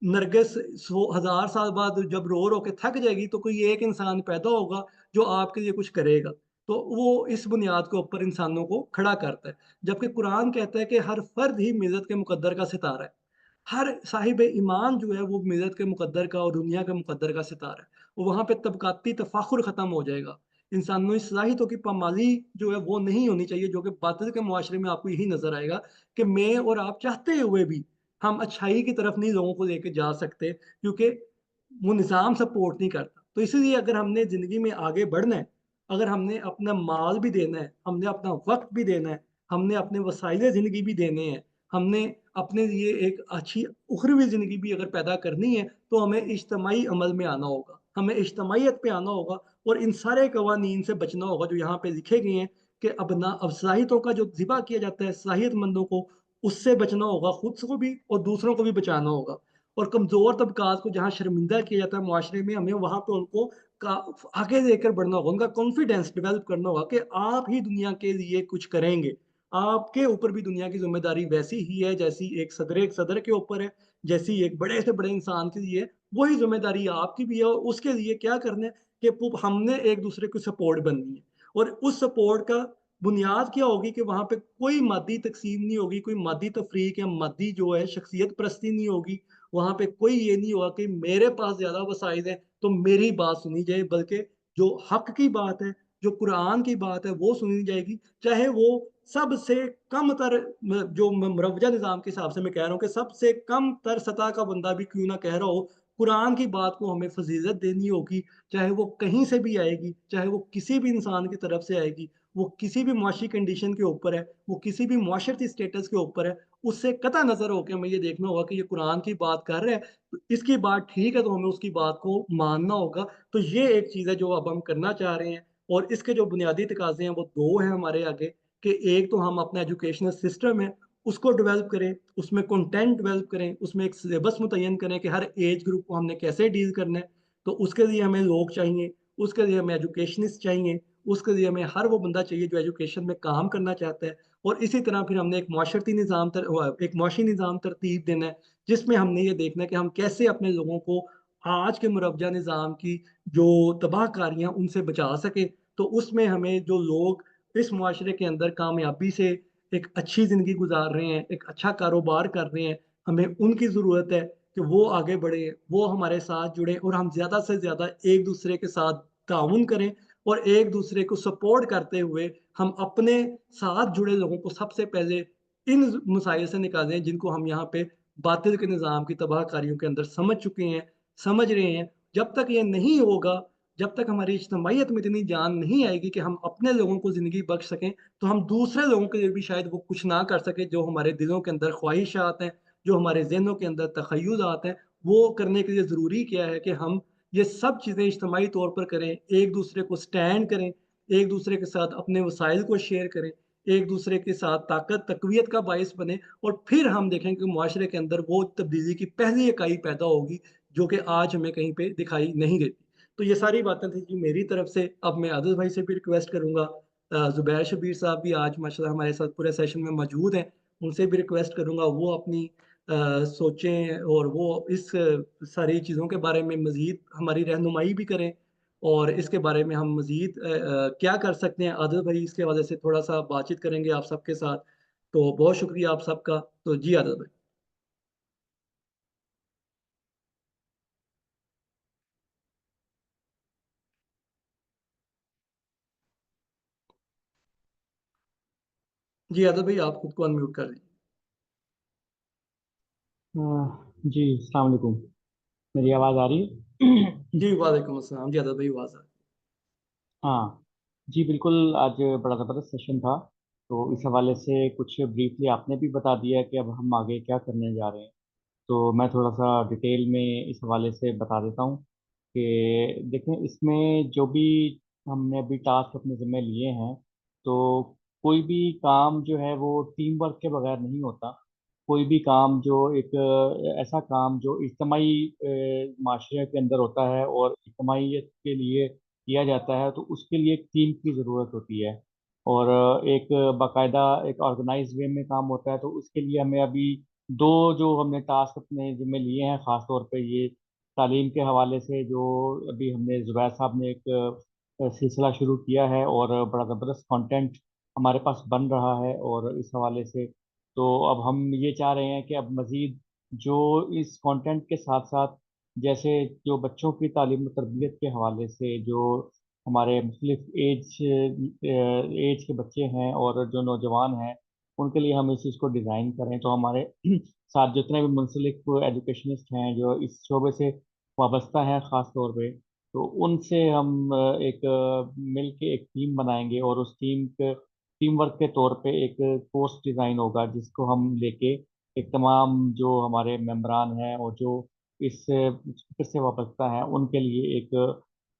नरगिस 1,000 साल बाद जब रो-रो के थक जाएगी तो कोई एक इंसान पैदा होगा जो आपके लिए कुछ करेगा। तो वो इस बुनियाद के ऊपर इंसानों को खड़ा करता है। जबकि कुरान कहता है कि हर फ़र्द ही मिल्लत के मुक़द्दर का सितारा है। हर साहिब ईमान जो है वो मिल्लत के मुक़द्दर का और दुनिया के मुक़द्दर का सितारा है। और वहाँ पे तबक़ाती तफ़ाख़ुर ख़त्म हो जाएगा। इंसानी सलाहियतों की पामाली जो है वो नहीं होनी चाहिए, जो कि बातिल के मुआशरे में आपको यही नज़र आएगा कि मैं और आप चाहते हुए भी हम अच्छाई की तरफ नहीं लोगों को लेके जा सकते, क्योंकि वो निज़ाम सपोर्ट नहीं करता। तो इसीलिए अगर हमने ज़िंदगी में आगे बढ़ना है, अगर हमने अपना माल भी देना है, हमने अपना वक़्त भी देना है, हमने अपने वसाइल ज़िंदगी भी देने हैं, हमने अपने लिए एक अच्छी उखरवी ज़िंदगी भी अगर पैदा करनी है, तो हमें इज्तमाही अमल में आना होगा। हमें इज्तमाहियत पे आना होगा और इन सारे कवानीन से बचना होगा जो यहाँ पे लिखे गए हैं कि अब सलाहियतों का जो ज़िबा किया जाता है सलाहियतमंदों को, उससे बचना होगा, खुद को भी और दूसरों को भी बचाना होगा। और कमज़ोर तबकात को जहाँ शर्मिंदा किया जाता है मुआशरे में, हमें वहाँ पे उनको आगे लेकर बढ़ना होगा, उनका कॉन्फिडेंस डेवलप करना होगा कि आप ही दुनिया के लिए कुछ करेंगे। आपके ऊपर भी दुनिया की ज़िम्मेदारी वैसी ही है जैसी एक सदर के ऊपर है, जैसी एक बड़े से बड़े इंसान के लिए, वही ज़िम्मेदारी आपकी भी है। और उसके लिए क्या करना है कि हमने एक दूसरे को सपोर्ट बननी है। और उस सपोर्ट का बुनियाद क्या होगी कि वहाँ पे कोई मादी तकसीम नहीं होगी, कोई मादी तफरीक या मादी जो है शख्सियत परस्ती नहीं होगी। वहाँ पे कोई ये नहीं होगा कि मेरे पास ज़्यादा वसाइल हैं तो मेरी बात सुनी जाए, बल्कि जो हक की बात है, जो कुरान की बात है वो सुनी जाएगी। चाहे वो सबसे कम तर जो मुरवजा निज़ाम के हिसाब से मैं कह रहा हूँ कि सबसे कम तर सतह का बंदा भी क्यों ना कह रहा हो, कुरान की बात को हमें फ़ज़ीलत देनी होगी। चाहे वो कहीं से भी आएगी, चाहे वो किसी भी इंसान की तरफ से आएगी, वो किसी भी मुआशी कंडीशन के ऊपर है, वो किसी भी मुआशरती स्टेटस के ऊपर है, उससे कतई नज़र हो के हमें ये देखना होगा कि ये कुरान की बात कर रहा है, तो इसकी बात ठीक है तो हमें उसकी बात को मानना होगा। तो ये एक चीज़ है जो अब हम करना चाह रहे हैं। और इसके जो बुनियादी तकाज़े हैं वो 2 हैं हमारे आगे, कि एक तो हम अपना एजुकेशनल सिस्टम है उसको डेवलप करें, उसमें कंटेंट डेवलप करें, उसमें एक सिलेबस मुतय्यन करें कि हर एज ग्रुप को हमने कैसे डील करना है। तो उसके लिए हमें लोग चाहिए, उसके लिए हमें एजुकेशनिस्ट चाहिए, उसके लिए हमें हर वो बंदा चाहिए जो एजुकेशन में काम करना चाहता है। और इसी तरह फिर हमने एक मुआशी निज़ाम तरतीब देना है, जिसमें हमने ये देखना है कि हम कैसे अपने लोगों को आज के मुरवजा निज़ाम की जो तबाहकारियाँ उनसे बचा सकें। तो उसमें हमें जो लोग इस मुआशरे के अंदर कामयाबी से एक अच्छी ज़िंदगी गुज़ार रहे हैं, एक अच्छा कारोबार कर रहे हैं, हमें उनकी ज़रूरत है कि वो आगे बढ़ें, वो हमारे साथ जुड़ें और हम ज़्यादा से ज़्यादा एक-दूसरे के साथ ताउन करें और एक-दूसरे को सपोर्ट करते हुए हम अपने साथ जुड़े लोगों को सबसे पहले इन मसाइल से निकालें जिनको हम यहाँ पे बातिल के निज़ाम की तबाहकारियों के अंदर समझ चुके हैं, समझ रहे हैं। जब तक ये नहीं होगा, जब तक हमारी इज्तिमाइयत में इतनी जान नहीं आएगी कि हम अपने लोगों को ज़िंदगी बख्श सकें, तो हम दूसरे लोगों के लिए भी शायद वो कुछ ना कर सकें, जो हमारे दिलों के अंदर ख्वाहिशात हैं, जो हमारे ज़हनों के अंदर तख़य्युलात हैं, वो करने के लिए ज़रूरी क्या है कि हम ये सब चीज़ें इज्तिमाई तौर पर करें, एक-दूसरे को स्टैंड करें, एक-दूसरे के साथ अपने वसाइल को शेयर करें, एक-दूसरे के साथ तक़वियत का बाइस बनें और फिर हम देखें कि मुआशरे के अंदर वो तब्दीली की पहली इकाई पैदा होगी, जो कि आज हमें कहीं पे दिखाई नहीं देती। तो ये सारी बातें थी जी मेरी तरफ से। अब मैं आदिल भाई से भी रिक्वेस्ट करूँगा, ज़ुबैर शब्बीर साहब भी आज माशाल्लाह हमारे साथ पूरे सेशन में मौजूद हैं, उनसे भी रिक्वेस्ट करूँगा वो अपनी सोचें और वो इस सारी चीज़ों के बारे में मज़ीद हमारी रहनुमाई भी करें और इसके बारे में हम मज़ीद क्या कर सकते हैं, आदिल भाई इसके हवाले से थोड़ा-सा बातचीत करेंगे आप सबके साथ। तो बहुत शुक्रिया आप सबका। तो जी आदिल भाई। जी आदिल भाई आप खुद को अनम्यूट कर लीजिए। जी अस्सलाम वालेकुम। मेरी आवाज़ आ रही है? जी, वालेकुम अस्सलाम। जी आदिल भाई आवाज़ आ रही हाँ जी, बिल्कुल। आज बड़ा ज़बरदस्त सेशन था, तो इस हवाले से कुछ ब्रीफली आपने भी बता दिया कि अब हम आगे क्या करने जा रहे हैं। तो मैं थोड़ा सा डिटेल में इस हवाले से बता देता हूँ कि देखें, इसमें जो भी हमने अभी टास्क अपने ज़िम्मे लिए हैं, तो कोई भी काम जो है वो टीम वर्क के बगैर नहीं होता। कोई भी काम जो एक ऐसा काम जो इज्तमाही माशरे के अंदर होता है और इज्तमाहीयत के लिए किया जाता है, तो उसके लिए एक टीम की ज़रूरत होती है। और एक बाकायदा एक ऑर्गेनाइज वे में काम होता है, तो उसके लिए हमें अभी दो जो हमने टास्क अपने जिम्मे लिए हैं, ख़ास तौर पे ये तालीम के हवाले से जो अभी हमने ज़ुबैर साहब ने एक सिलसिला शुरू किया है और बड़ा ज़बरदस्त कंटेंट हमारे पास बन रहा है। और इस हवाले से तो अब हम ये चाह रहे हैं कि अब मज़ीद जो इस कंटेंट के साथ साथ, जैसे जो बच्चों की तालीम और तरबियत के हवाले से जो हमारे मुख्तलिफ एज के बच्चे हैं और जो नौजवान हैं, उनके लिए हम इस चीज़ को डिज़ाइन करें, तो हमारे साथ जितने भी मुंसलिक एजुकेशनिस्ट हैं जो इस शोबे से वाबस्ता हैं ख़ास तौर पे, तो उनसे हम एक मिल के एक टीम बनाएंगे और उस टीम वर्क के तौर पे एक कोर्स डिज़ाइन होगा, जिसको हम लेके एक तमाम जो हमारे मेंबरान हैं और जो इस फिक्र से वाबस्ता हैं, उनके लिए एक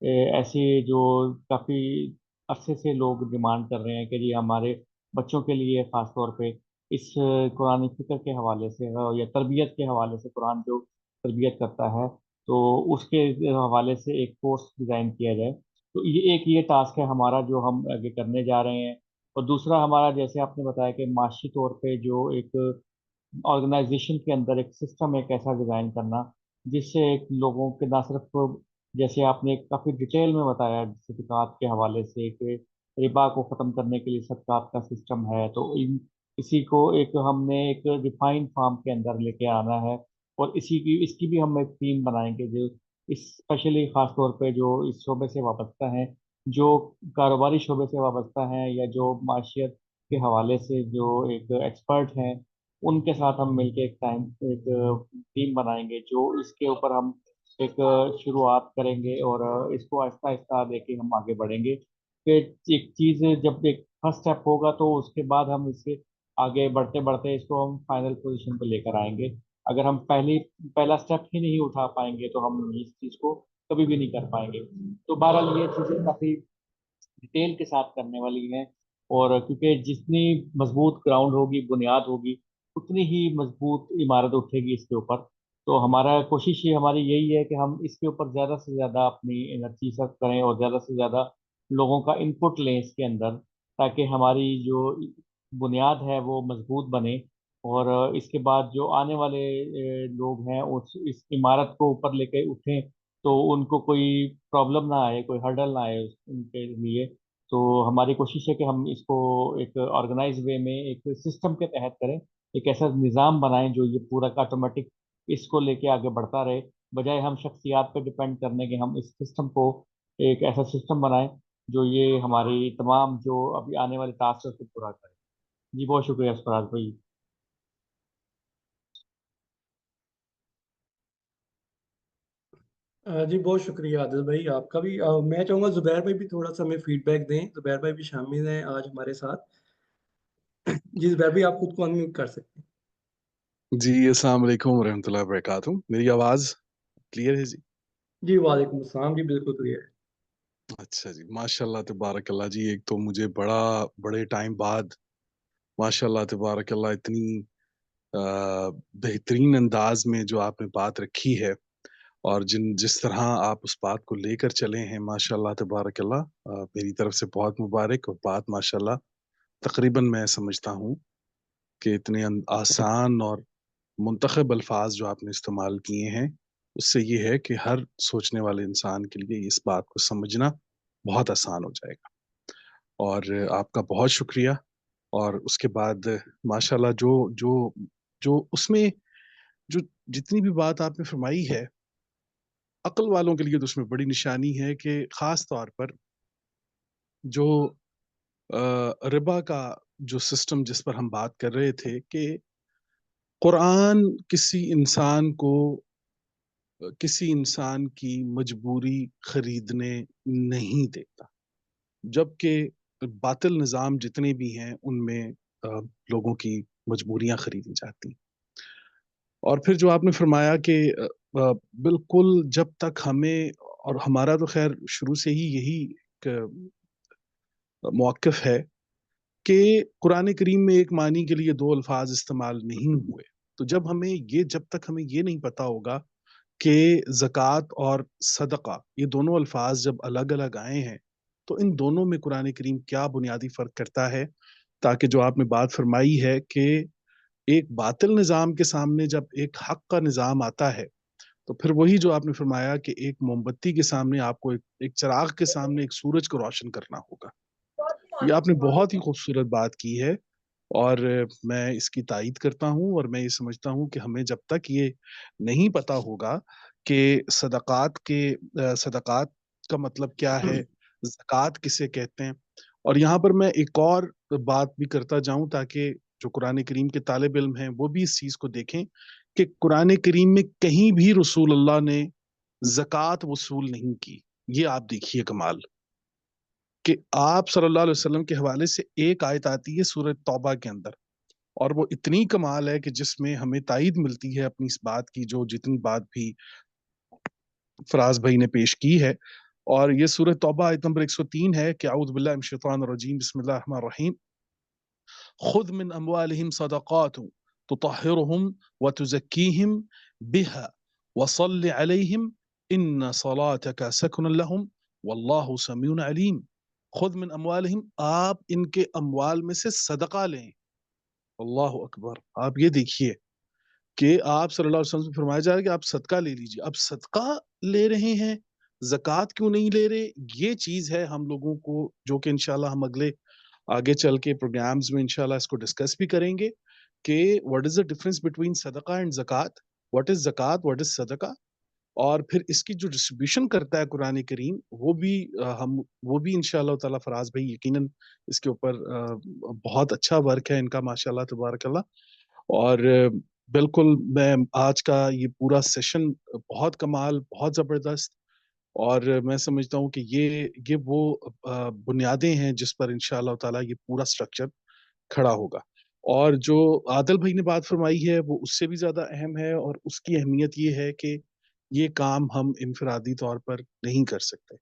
ऐसे जो काफ़ी अरसे से लोग डिमांड कर रहे हैं कि जी हमारे बच्चों के लिए ख़ास तौर पे इस कुरानी फ़िक्र के हवाले से या तरबियत के हवाले से, कुरान जो तरबियत करता है तो उसके हवाले से एक कोर्स डिज़ाइन किया जाए। तो ये टास्क है हमारा जो हम आगे करने जा रहे हैं। और दूसरा हमारा, जैसे आपने बताया कि माशी तौर पे जो एक ऑर्गेनाइजेशन के अंदर एक सिस्टम एक ऐसा डिज़ाइन करना जिससे एक लोगों के ना सिर्फ, जैसे आपने काफ़ी डिटेल में बताया सदक़ात के हवाले से कि रिबा को ख़त्म करने के लिए सदक़ात का सिस्टम है, तो इसी को एक हमने एक डिफाइंड फॉर्म के अंदर लेके आना है। और इसकी भी हम एक टीम बनाएंगे जो इस स्पेशली ख़ास तौर पे जो इस शोबे से वाबस्ता हैं, जो कारोबारी शोबे से वाबस्ता हैं या जो माशियत के हवाले से जो एक एक्सपर्ट हैं, उनके साथ हम मिलके एक टीम बनाएंगे जो इसके ऊपर हम एक शुरुआत करेंगे और इसको आहिस्ता आहिस्ता लेके हम आगे बढ़ेंगे। फिर एक चीज़ जब एक फर्स्ट स्टेप होगा तो उसके बाद हम इससे आगे बढ़ते बढ़ते इसको हम फाइनल पोजीशन पे लेकर आएंगे। अगर हम पहला स्टेप ही नहीं उठा पाएंगे तो हम इस चीज़ को कभी भी नहीं कर पाएंगे। तो बहरहाल ये चीज़ें काफ़ी डिटेल के साथ करने वाली हैं। और क्योंकि जितनी मजबूत ग्राउंड होगी, बुनियाद होगी, उतनी ही मजबूत इमारत उठेगी इसके ऊपर। तो हमारा कोशिश ये हमारी यही है कि हम इसके ऊपर ज़्यादा से ज़्यादा अपनी एनर्जी सर्व करें और ज़्यादा से ज़्यादा लोगों का इनपुट लें इसके अंदर, ताकि हमारी जो बुनियाद है वो मजबूत बने। और इसके बाद जो आने वाले लोग हैं उस इस इमारत को ऊपर लेके उठें तो उनको कोई प्रॉब्लम ना आए, कोई हर्डल ना आए उनके लिए। तो हमारी कोशिश है कि हम इसको एक ऑर्गेनाइज वे में एक सिस्टम के तहत करें, एक ऐसा निज़ाम बनाएं जो ये पूरा का ऑटोमेटिक इसको लेके आगे बढ़ता रहे, बजाय हम शख्सियात पे डिपेंड करने के हम इस सिस्टम को एक ऐसा सिस्टम बनाएं जो ये हमारी तमाम जो अभी आने वाले टास्क है उसको पूरा करे। जी बहुत शुक्रिया सरफराज भाई। जी बहुत शुक्रिया आदिल भाई आपका भी। मैं चाहूँगा ज़ुबैर भाई भी थोड़ा सा हमें फीडबैक दें। ज़ुबैर भाई भी शामिल हैं आज हमारे साथ। जी ज़ुबैर भाई आप खुद को अनम्यूट कर सकते हैं। जी अस्सलाम वालेकुम रहमतुल्लाहि व बरकातुहू। मेरी आवाज़ क्लियर है जी? जी वालेकुम अस्सलाम जी बिल्कुल क्लियर है। अच्छा जी, माशाल्लाह तबारकल्लाह जी। एक तो मुझे बड़े टाइम बाद माशाल्लाह तबारकल्लाह इतनी बेहतरीन अंदाज में जो आपने बात रखी है और जिस तरह आप उस बात को लेकर चले हैं, माशाल्लाह तबारकल्लाह, मेरी तरफ से बहुत मुबारक। और बात माशाल्लाह तकरीबन मैं समझता हूँ कि इतने आसान और मुंतखब अल्फाज जो आपने इस्तेमाल किए हैं, उससे ये है कि हर सोचने वाले इंसान के लिए इस बात को समझना बहुत आसान हो जाएगा। और आपका बहुत शुक्रिया। और उसके बाद माशाल्लाह जो जो जो उसमें जो जितनी भी बात आपने फरमाई है, अक्ल वालों के लिए तो उसमें बड़ी निशानी है कि खास तौर पर जो रिबा का जो सिस्टम जिस पर हम बात कर रहे थे कि कुरान किसी इंसान की मजबूरी खरीदने नहीं देता, जबकि बातिल निज़ाम जितने भी हैं उनमें लोगों की मजबूरियां खरीदी जाती। और फिर जो आपने फरमाया कि बिल्कुल जब तक हमें, और हमारा तो खैर शुरू से ही यही एक मौक़िफ़ है कि कुरान करीम में एक मानी के लिए दो अल्फाज इस्तेमाल नहीं हुए। तो जब तक हमें ये नहीं पता होगा कि ज़कात और सदका ये दोनों अल्फाज जब अलग अलग आए हैं तो इन दोनों में कुरान करीम क्या बुनियादी फ़र्क करता है, ताकि जो आपने बात फरमाई है कि एक बातिल निज़ाम के सामने जब एक हक का निज़ाम आता है, तो फिर वही जो आपने फरमाया कि एक मोमबत्ती के सामने आपको एक चिराग के सामने एक सूरज को रोशन करना होगा। ये आपने बहुत ही खूबसूरत बात की है और मैं इसकी तायीद करता हूँ। और मैं ये समझता हूँ कि हमें जब तक ये नहीं पता होगा कि सदक़ात का मतलब क्या है, ज़कात किसे कहते हैं। और यहाँ पर मैं एक और बात भी करता जाऊँ ताकि जो कुरान करीम के तालिब इल्म हैं वो भी इस चीज़ को देखें कि कुरान करीम में कहीं भी रसूल अल्लाह ने ज़कात वसूल नहीं की। ये आप देखिए कमाल, कि आप सल्लल्लाहु अलैहि वसल्लम के हवाले से एक आयत आती है सूरह तौबा के अंदर, और वो इतनी कमाल है कि जिसमें हमें तायीद मिलती है अपनी इस बात की, जो जितनी बात भी फराज भाई ने पेश की है। اور یہ سورہ توبہ آیت نمبر 103 ہے کہ اعوذ باللہ من الشیطان الرجیم بسم اللہ الرحمن الرحیم خذ من اموالهم صدقات تطهرهم وتزكيهم بها وصل عليهم ان صلاتك سكن لهم والله سميع علیم. خذ من اموالهم، آپ ان کے اموال میں سے صدقہ لیں. اللہ اکبر. آپ یہ دیکھیے کہ آپ صلی اللہ علیہ وسلم سے فرمایا جا رہا ہے کہ آپ صدقہ لے لیجیے. اب صدقہ لے رہے ہیں، زکوٰۃ کیوں نہیں لے رہے؟ یہ چیز ہے ہم لوگوں کو جو کہ انشاءاللہ ہم آگے چل کے پروگرامز میں انشاءاللہ اس کو ڈسکس بھی کریں گے کہ what is the difference between صدقہ اینڈ زکوٰۃ، واٹ از زکوٰۃ، واٹ از صدقہ، اور پھر اس کی جو ڈسٹریبیوشن کرتا ہے قرآن کریم وہ بھی انشاءاللہ تعالیٰ. فراز بھائی یقیناً اس کے اوپر بہت اچھا ورک ہے ان کا، ماشاءاللہ تبارک اللہ. اور بالکل میں آج کا یہ پورا سیشن بہت کمال، بہت زبردست، اور میں سمجھتا ہوں کہ یہ وہ بنیادیں ہیں جس پر انشاءاللہ تعالیٰ یہ پورا سٹرکچر کھڑا ہوگا. اور جو عادل بھائی نے بات فرمائی ہے وہ اس سے بھی زیادہ اہم ہے، اور اس کی اہمیت یہ ہے کہ یہ کام ہم انفرادی طور پر نہیں کر سکتے.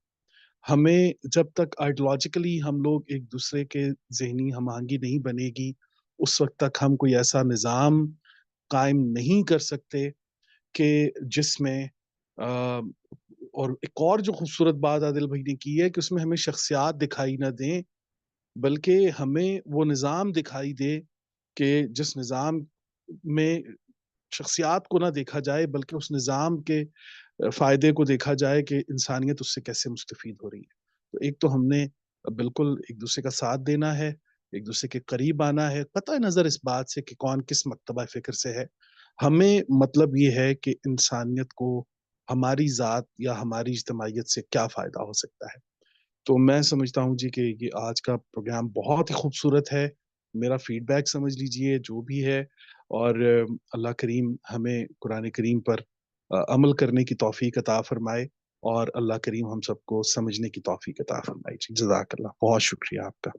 ہمیں جب تک آئیڈیالوجیکلی ہم لوگ ایک دوسرے کے ذہنی ہم آہنگی نہیں بنے گی، اس وقت تک ہم کوئی ایسا نظام قائم نہیں کر سکتے کہ جس میں اور ایک اور جو خوبصورت بات عادل بھائی نے کی ہے کہ اس میں ہمیں شخصیات دکھائی نہ دیں، بلکہ ہمیں وہ نظام دکھائی دے کہ جس نظام میں شخصیات کو نہ دیکھا جائے بلکہ اس نظام کے فائدے کو دیکھا جائے کہ انسانیت اس سے کیسے مستفید ہو رہی ہے. تو ایک تو ہم نے بالکل ایک دوسرے کا ساتھ دینا ہے، ایک دوسرے کے قریب آنا ہے، قطع نظر اس بات سے کہ کون کس مکتبہ فکر سے ہے. ہمیں مطلب یہ ہے کہ انسانیت کو ہماری ذات یا ہماری اجتماعیت سے کیا فائدہ ہو سکتا ہے. تو میں سمجھتا ہوں جی کہ یہ آج کا پروگرام بہت ہی خوبصورت ہے. میرا فیڈ بیک سمجھ لیجئے جو بھی ہے، اور اللہ کریم ہمیں قرآن کریم پر عمل کرنے کی توفیق عطا فرمائے، اور اللہ کریم ہم سب کو سمجھنے کی توفیق عطا فرمائے. جی جزاک اللہ، بہت شکریہ آپ کا.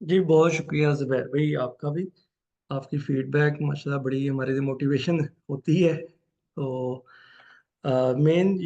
جی بہت شکریہ زبیر بھائی، آپ کا بھی. آپ کی فیڈ بیک ماشاءاللہ بڑی ہمارے لیے موٹیویشن ہوتی ہے. تو مین